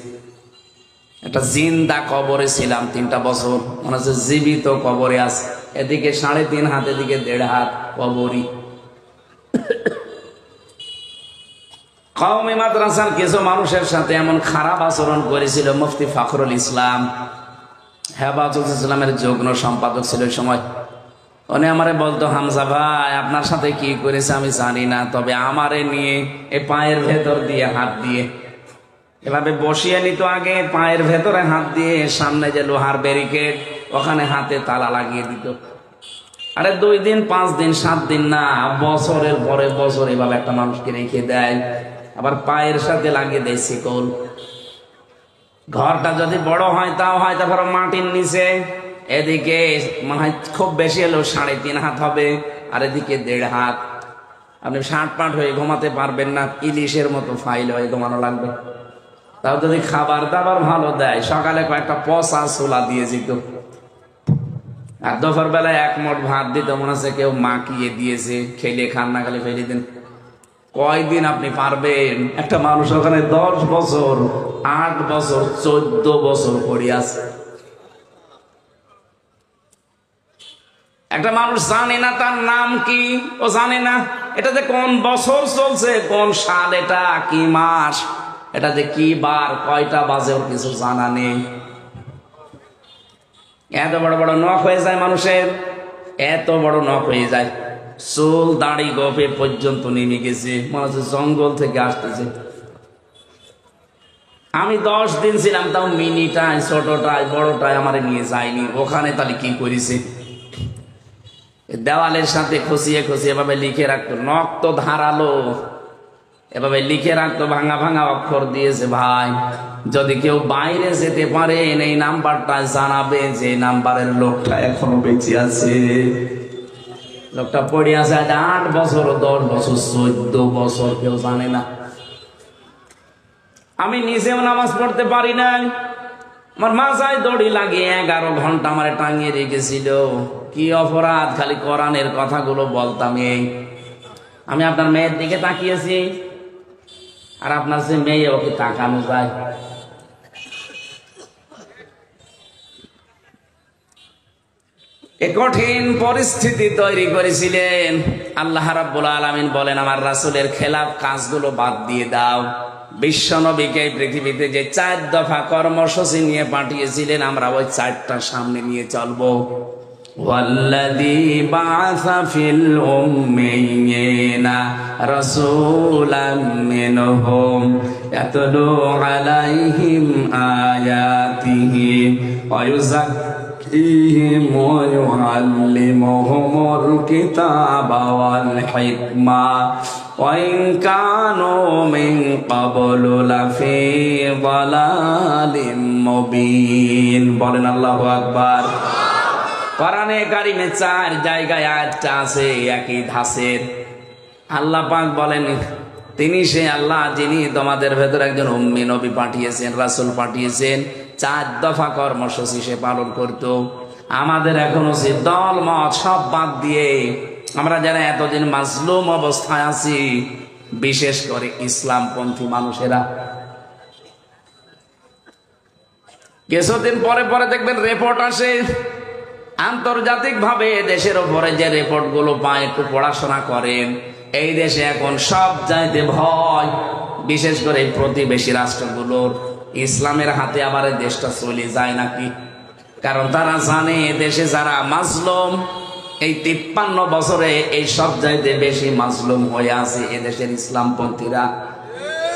একটা জিন্দা কবরে ছিলাম ৩টা বছর, মনে হচ্ছে জীবিত কবরে আছে। এদিকে ৩.৫ হাত, এদিকে ১.৫ হাত কবরই। কওমি মাদ্রাসার কিছু মানুষের সাথে এমন খারাপ আচরণ করেছিল মুফতি ফখরুল ইসলাম, হেফাজত ইসলামের যুগ্ম সম্পাদক ছিল ওই সময়। উনি আমারে বলতো হামজা ভাই আপনার সাথে কি করেছে আমি জানি না, তবে আমারে নিয়ে এই পায়ের ভেতর দিয়ে হাত দিয়ে এভাবে বসিয়ে নিত আগে, পায়ের ভেতরে হাত দিয়ে, সামনে যে লোহার ব্যারিকেড ওখানে হাতে তালা লাগিয়ে দিত। আরে 2 দিন 5 দিন 7 দিন না, বছরের পরে বছর এভাবে একটা মানুষকে রেখে দেয়, আবার পায়ের সাথে লাগিয়ে দেয় শিকল। ঘরটা যদি বড় হয় তাও হয়, তারপর মাটির নিচে, এদিকে মনে হয় খুব বেশি হলো 3.5 হাত হবে, আর এদিকে 1.5 হাত। আপনি 60 পাট হয়ে ঘুমাতে পারবেন না, ইলিশের মতো ফাইল হয়ে ঘুমানো লাগবে। তাও যদি খাবার দাবার ভালো দেয়, সকালে কয়েকটা পচা ছোলা দিয়ে যেত, আর দুপুর বেলায় এক মোট ভাত দিত, মনে হচ্ছে কেউ মাখিয়ে দিয়েছে, খেলে খান না খালি ফেলে দেন। কয়দিন আপনি পারবেন? একটা মানুষ ওখানে 10 বছর 8 বছর 14 বছর পড়ে আছে। একটা মানুষ জানে না তার নাম কি, ও জানে না এটা যে কোন বছর চলছে, কোন সাল, এটা কি মাস, এটা যে কি বার, কয়টা বাজে, ওর কিছু জানা নেই। এত বড় বড় নখ হয়ে যায় মানুষের, এত বড় নখ হয়ে যায়, চুল দাড়ি গোপে পর্যন্ত নেমে গেছে, মনে হচ্ছে জঙ্গল থেকে আসতেছে। আমি 10 দিন ছিলাম, তাও মিনিটায়, ছোটটায়, বড়টায় আমার নিয়ে যায়নি। ওখানে তাহলে কি করেছে? দেওয়ালের সাথে খুশিয়ে খুশিয়ে এভাবে লিখে রাখতো, নখ তো ধারালো, এভাবে লিখে রাখতো, ভাঙা ভাঙা অক্ষর দিয়েছে। ভাই, যদি কেউ বাইরে যেতে পারেন এই নাম্বারটা জানাবে যে নাম্বারের লোকটা এখনো বেঁচে আছে। লোকটা পড়ে আছে 8 বছর 10 বছর 14 বছর, কেউ জানে না। আমি নিজেও নামাজ পড়তে পারি না, আমার মাথায় দড়ি লাগিয়ে 11 ঘন্টা আমার টাঙিয়ে রেখেছিল। কি অপরাধ, খালি কোরআনের কথাগুলো বলতাম। আমি আপনার মেয়ের দিকে তাকিয়েছি, আর আপনার যে মেয়ে, ওকে তাকানো যায়? এ কঠিন পরিস্থিতি তৈরি করেছিলেন। আল্লাহ রাব্বুল আলামিন বলেন, আমার রাসূলের খেলাফ কাজগুলো বাদ দিয়ে দাও। বিশ্ব নবীকে পৃথিবীতে যে 4 দফা কর্মসূচি নিয়ে পাঠিয়েছিলেন, আমরা ওই 4টা সামনে নিয়ে চলবো। ওয়াল্লাযী বা'আসা ফিল উম্মিয়িনা রাসূলাম মিনহুম ইয়াতলু আলাইহিম আয়াতিহি ওয়া ইউযাক্কিহিম ওয়া ইউআল্লিমুহুমুল কিতাবা ওয়াল হিকমা ওয়া ইন কানূ মিন ক্বাবলু লাফি যালালিম মুবিন। বলেন আল্লাহু আকবার। কোরআনে কারিমে 4 জায়গায় আয়াতটা আছে একই ধাঁচের। আল্লাহ পাক বলেন, তিনি সে আল্লাহ যিনি তোমাদের ভেতর একজন উম্মি নবী পাঠিয়েছেন, রাসূল পাঠিয়েছেন। 4 দফা কর্মসূচি সে পালন করত। আমাদের এখন উচিত দল মত সব বাদ দিয়ে, আমরা যারা এতদিন মাজলুম অবস্থায় আছি, বিশেষ করে ইসলামপন্থী মানুষেরা, কিছুদিন পরে পরে দেখবেন রিপোর্ট আসে আন্তর্জাতিক ভাবে, দেশের উপরে যে রিপোর্ট গুলো পায়, একটু পড়াশোনা করেন। এই দেশে এখন সব চাইতে ভয়, বিশেষ করে এই প্রতিবেশী রাষ্ট্রগুলোর, ইসলামের হাতে আবার এই দেশটা চলে যায় নাকি। কারণ তারা জানে দেশে যারা মাজলুম, এই 53 বছরে এই সব চাইতে বেশি মাজলুম হয়ে আছে এদেশের ইসলামপন্থীরা।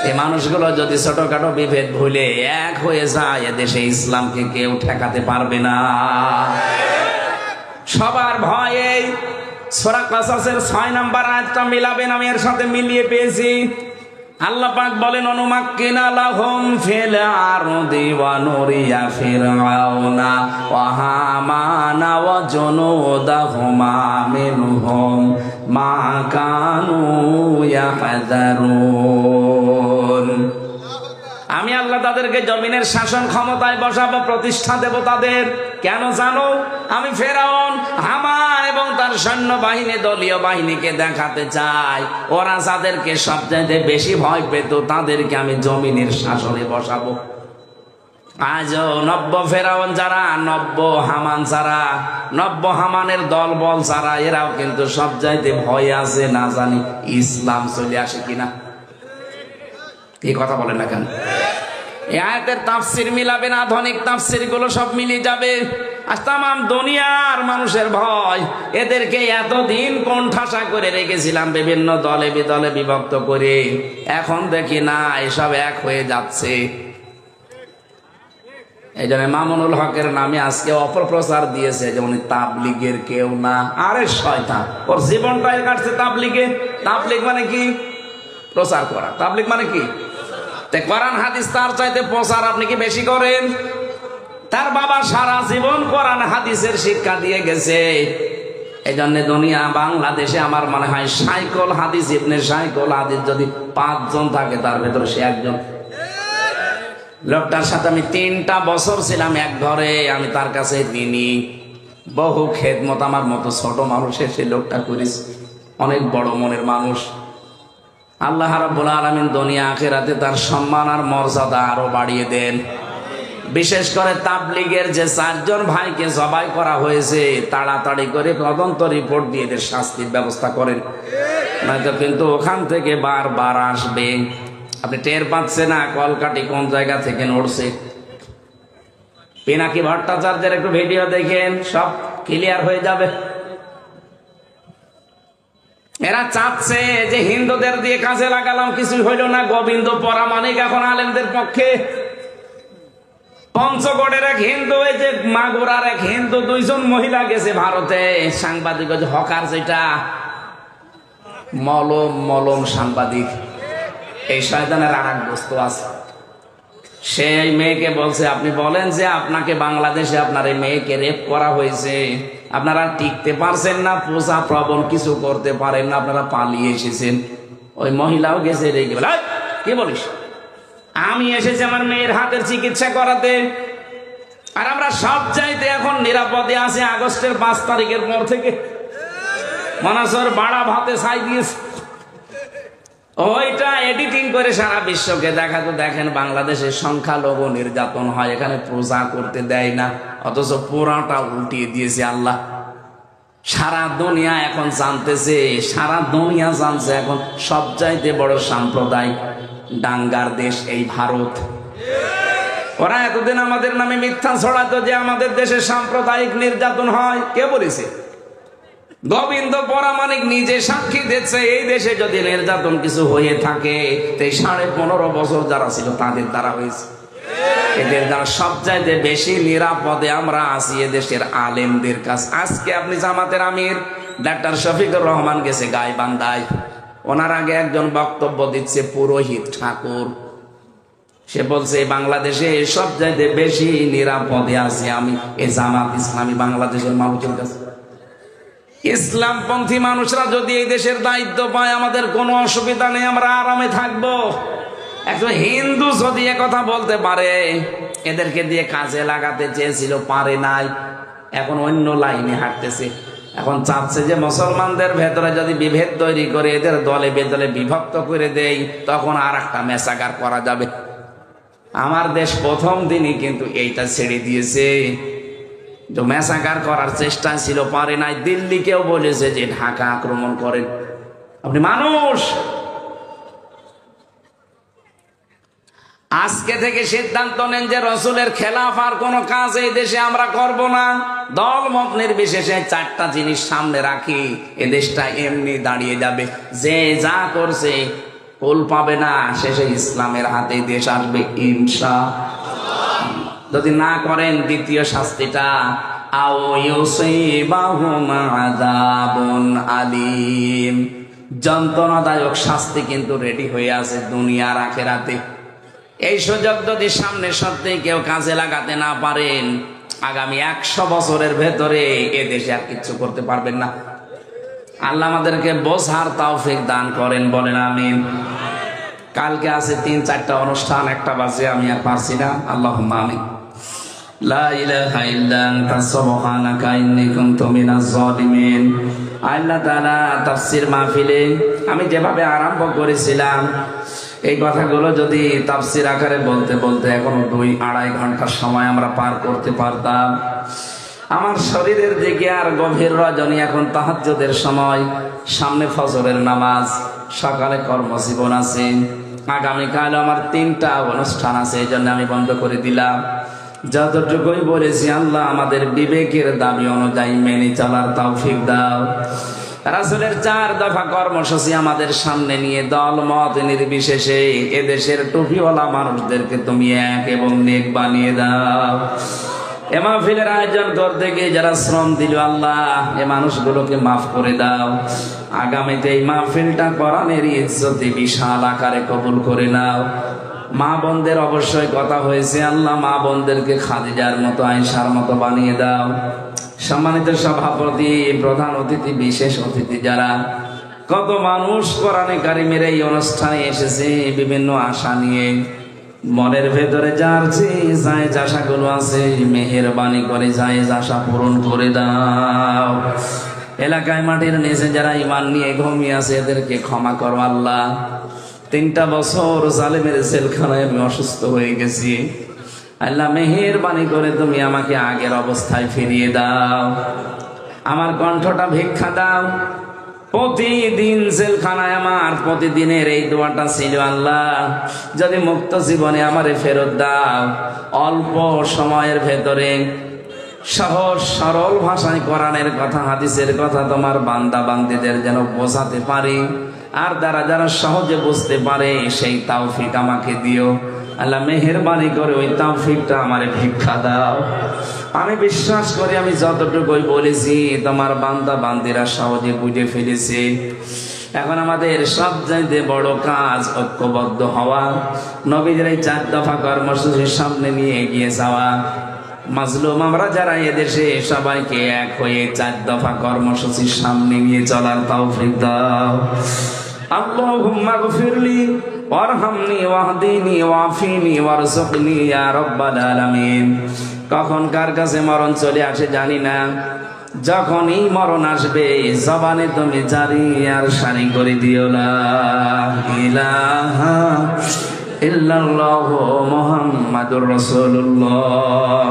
এই মানুষগুলো যদি ছোটখাটো বিভেদ ভুলে এক হয়ে যায়, এদেশে ইসলামকে কেউ ঠেকাতে পারবে না। সবার ভয়ে সূরা কাসাসের 6 নম্বর আয়াতটা মিলাবেন, আমি এর সাথে মিলিয়ে পেয়েছি। আল্লাহ পাক বলেন, অনুমাক্কিনা লাহুম ফিল আরদি ওয়া নুরিয়া ফিরআউনা ওয়া হামানা ওয়া জুনুদাহুমা মিনহুম মা কানু ইয়াহযারুন। আমি আল্লাহ তাদেরকে জমিনের শাসন ক্ষমতায় বসাবো, প্রতিষ্ঠা দেব তাদের। কেন জানো? আমি ফেরাউন, হামান এবং তার সৈন্যবাহিনী, দলীয় বাহিনীকে দেখাতে চাই ওরা যাদেরকে সবচাইতে বেশি ভয় পেত, তাদেরকে আমি জমিনের শাসনে বসাবো। আজও নব্য ফেরাউন যারা, নব্য হামান যারা, নব্য হামানের দল বল যারা, এরাও কিন্তু সবচাইতে ভয় আছে, না জানি ইসলাম চলে আসে কিনা। এই কথা বলেন না কেন? এই আয়াতের তাফসির মিলাবেন, আধুনিক তাফসির গুলো সব মিলে যাবে। আজ তামাম দুনিয়ার মানুষের ভয়। এদেরকে এতদিন কোণঠাসা করে রেখেছিলাম বিভিন্ন দলে বিদলে বিভক্ত করে, এখন দেখি না এসব এক হয়ে যাচ্ছে। এই জন্য মামুনুল হকের নামে আজকে অপপ্রচার দিয়েছে যে উনি তাবলিগের কেউ না। আরে শয়তান, ওর জীবনটাই কাটছে তাবলিগে। তাবলিগ মানে কি? প্রচার করা। তাবলিগ মানে কি? কোরআন হাদিস তার চাইতে প্রচার আপনি কি বেশি করেন? তার বাবা সারা জীবন কোরআন হাদিসের শিক্ষা দিয়ে গেছে। এই জন্য দুনিয়া বাংলাদেশে আমার মনে হয় সাইকল হাদিস, ইবনে সাইকল হাদিস যদি 5 জন থাকে, তার ভেতরে সে একজন। লোকটার সাথে আমি 3টা বছর ছিলাম এক ঘরে। আমি তার কাছে ঋণী, বহু খেদমত আমার মতো ছোট মানুষের সেই লোকটা করেছে। অনেক বড় মনের মানুষ। আল্লাহ রাব্বুল আলামিন দুনিয়া আখিরাতে তার সম্মান আর মর্যাদা আরো বাড়িয়ে দেন। বিশেষ করে তাবলীগের যে 4 জন ভাইকে জবাই করা হয়েছে, তাড়াতাড়ি করে তদন্ত রিপোর্ট দিয়ে এদের শাস্তির ব্যবস্থা করেন, নয়তো কিন্তু ওখান থেকে বারবার আসবে। আপনি টের পাচ্ছেন না কলকাঠি কোন জায়গা থেকে নড়ছে? পিনাকি ভট্টাচার্যের একটু ভিডিও দেখেন, সব ক্লিয়ার হয়ে যাবে। এরা চাচ্ছে যে হিন্দুদের দিয়ে কাজে লাগালাম, কিছু হইল না। গোবিন্দ পরামানিক এখন আলেমদের পক্ষে। পঞ্চগড়ের এক হিন্দু, এই যে মাগুরার এক হিন্দু, 2 জন মহিলা গেছে ভারতে। সাংবাদিক হকার, যেটা মলম সাংবাদিক, এই শয়তানের আর এক বস্তু আছে। সেই মেয়েকে বলছে, আপনি বলেন যে আপনাকে বাংলাদেশে আপনার এই মেয়েকে রেপ করা হয়েছে, আপনারা টিকতে পারছেন না, পোষা প্রবণ কিছু করতে পারেন না, আপনারা পালিয়ে এসেছেন। ওই মহিলাও গেছে রেগে বলে, কি বলিস? আমি এসেছি আমার মেয়ের হাতের চিকিৎসা করাতে, আর আমরা সব চাইতে এখন নিরাপদে আছি। আগস্টের 5 তারিখের পর থেকে মনাসর বাড়া ভাতে ছাই দিয়েছে। ওইটা এডিটিং করে সারা বিশ্বকে দেখাতো, দেখেন বাংলাদেশের সংখ্যালঘু নির্যাতন হয়, এখানে পূজা করতে দেয় না, অথচ পুরাটা উল্টিয়ে দিয়েছে আল্লাহ। সারা দুনিয়া এখন জানতেছে, সারা দুনিয়া জানছে এখন সবচাইতে বড় সাম্প্রদায়িক দাঙ্গার দেশ এই ভারত। ওরা এতদিন আমাদের নামে মিথ্যা ছড়াতো যে আমাদের দেশে সাম্প্রদায়িক নির্যাতন হয়। কে বলেছে? গোবিন্দ পরামানিক নিজে সাক্ষী দিচ্ছে, এই দেশে যদি নির্যাতন কিছু হয়ে থাকে, 15.5 বছর যারা ছিল তাদের দ্বারা হয়েছে। এদের দ্বারা সবচাইতে বেশি নিরাপদে আমরা আছি এদেশের আলেমদের কাছে। আজকে আপনি জামাতের আমির ডাক্তার শফিকুর রহমান গেছে গাইবান্ধায়, ওনার আগে একজন বক্তব্য দিচ্ছে পুরোহিত ঠাকুর। সে বলছে বাংলাদেশে সবচাইতে বেশি নিরাপদে আছি আমি এই জামাত ইসলামী বাংলাদেশের মানুষের কাছে। ইসলামপন্থী মানুষরা যদি এই দেশের দায়িত্ব পায়, আমাদের কোনো অসুবিধা নেই, আমরা আরামে থাকবো। একজন হিন্দু যদি কথা বলতে পারে, এদেরকে দিয়ে কাজে লাগাতে চেয়েছিল, পারে নাই, এখন অন্য লাইনে হাঁটতেছে। এখন চাচ্ছে যে মুসলমানদের ভেতরে যদি বিভেদ তৈরি করে এদের দলে বেদলে বিভক্ত করে দেই, তখন আর একটা মেসাগার করা যাবে। আমার দেশ প্রথম দিনই কিন্তু এইটা ছেড়ে দিয়েছে। তো মেসাগার করার চেষ্টা ছিল, পারে নাই। দিল্লিকেও বলেছে যে ঢাকা আক্রমণ করেন। আপনি মানুষ, আজকে থেকে সিদ্ধান্ত নেন যে রসুলের খেলাফ আর কোন কাজ এই দেশে আমরা করব না। দল মত নির্বিশেষে 4টা জিনিস সামনে রাখি, এ দেশটা এমনি দাঁড়িয়ে যাবে। যে যা করছে কুল পাবে না, শেষে ইসলামের হাতে দেশ আসবে ইনশাআল্লাহ। যদি না করেন, দ্বিতীয় শাস্তিটা আও ইউসিবাহুম আযাবুন আলীম, যন্ত্রণাদায়ক শাস্তি কিন্তু রেডি হয়ে আছে দুনিয়ার আখিরাতে। এই সুযোগ যদি সামনে সত্যিই কেউ কাজে লাগাতে না পারেন, আগামী 100 বছরের ভেতরে এ দেশে আর কিচ্ছু করতে পারবেন না। আল্লাহ আমাদেরকে বোঝার তৌফিক দান করেন, বলেন আমিন। কালকে আছে 3-4টা অনুষ্ঠান, 1টা বাজে, আমি আর পারছি না। আল্লাহুম্মা আমিন। লা ইলাহা ইল্লা আনতা সুবহানাকা ইন্নী কুনতু মিনাজ জালিমিন। আল্লাহ তাআলা তাফসীর মাহফিলে আমি যেভাবে আরম্ভ করেছিলাম, এই কথাগুলো যদি তাফসীর আকারে বলতে বলতে এখনো 2-2.5 ঘন্টার সময় আমরা পার করতে পারতাম। আমার শরীরের দিকে আর গভীর রজনী, এখন তাহাজ্জুদের সময়, সামনে ফজরের নামাজ, সকালে কর্মজীবন আছে, আগামীকাল আমার 3টা অনুষ্ঠান আছে, এই জন্য আমি বন্ধ করে দিলাম। যতটুকুই বলেছি, আল্লাহ আমাদের বিবেকের দাবি অনুযায়ী মেনে চলার তৌফিক দাও। রাসূলের 4 দফা কর্মসূচি আমাদের সামনে নিয়ে দল মত নির্বিশেষে এদেশের টুপিওয়ালা মানুষদেরকে তুমি এক এবং নেক বানিয়ে দাও। এ মাহফিলের আয়োজন করতে গিয়ে যারা শ্রম দিল, আল্লাহ এ মানুষগুলোকে মাফ করে দাও। আগামীতে এই মাহফিলটা কোরআনের ইজ্জতে বিশাল আকারে কবুল করে নাও। মা বোনদের অবশ্যই কথা হয়েছে, আল্লাহ মা বোনদেরকে খাদিজার মতো, আয়েশার মতো বানিয়ে দাও। সম্মানিত সভাপতি, প্রধান অতিথি, বিশেষ অতিথি যারা, কত মানুষ কোরআনে কারিমের এই অনুষ্ঠানে এসেছে বিভিন্ন আশা নিয়ে। মনের ভেতরে যার যে জায়েজ আশাগুলো আছে মেহেরবানি করে জায়েজ আশা পূরণ করে দাও। এলাকায় মাটির নিচে যারা ঈমান নিয়ে ঘুমিয়ে আছে এদেরকে ক্ষমা করো আল্লাহ। 3টা বছর জালেমের জেলখানায় আমি অসুস্থ হয়ে গেছি, আল্লাহ মেহেরবানি করে তুমি আমাকে আগের অবস্থায় ফিরিয়ে দাও। আমার কণ্ঠটা ভিক্ষা দাও। প্রতিদিন জেলখানায় আমার প্রতিদিনের এই দোয়াটা ছিল, আল্লাহ যদি মুক্ত জীবনে আমারে ফেরত দাও, অল্প সময়ের ভেতরে সহজ সরল ভাষায় কোরআনের কথা হাদিসের কথা তোমার বান্দা বান্দীদের যেন বোঝাতে পারি, আর যারা সহজে বুঝতে পারে সেই তৌফিক আমাকে দিও। আল্লাহ মেহেরবানি করে ওই তৌফিকটা আমারে ভিক্ষা দাও। আমি বিশ্বাস করি আমি যতটুকুই বলেছি তোমার বান্দা বান্দীরা সহজে বুঝে ফেলেছে। এখন আমাদের সবচাইতে বড় কাজ ঐক্যবদ্ধ হওয়া, নবীদের এই 4 দফা কর্মসূচির সামনে নিয়ে এগিয়ে যাওয়া। মাজলুম আমরা যারা এদেশে সবাইকে এক হয়ে 4 দফা কর্মসূচির সামনে নিয়ে চলার তৌফিক দাও। আল্লাহুম্মা গফিরলি ওয়ারহামনি ওয়াহদিনি ওয়াফিনি ওয়ারযুকনি ইয়া রাব্বাল আলামিন। কখন কার কাছে মরণ চলে আসে জানি না, যখনই মরণ আসবে জবানে তুমি জারি আর সারি করে দিও লা ইলাহা ইল্লাল্লাহু মুহাম্মাদুর রাসূলুল্লাহ।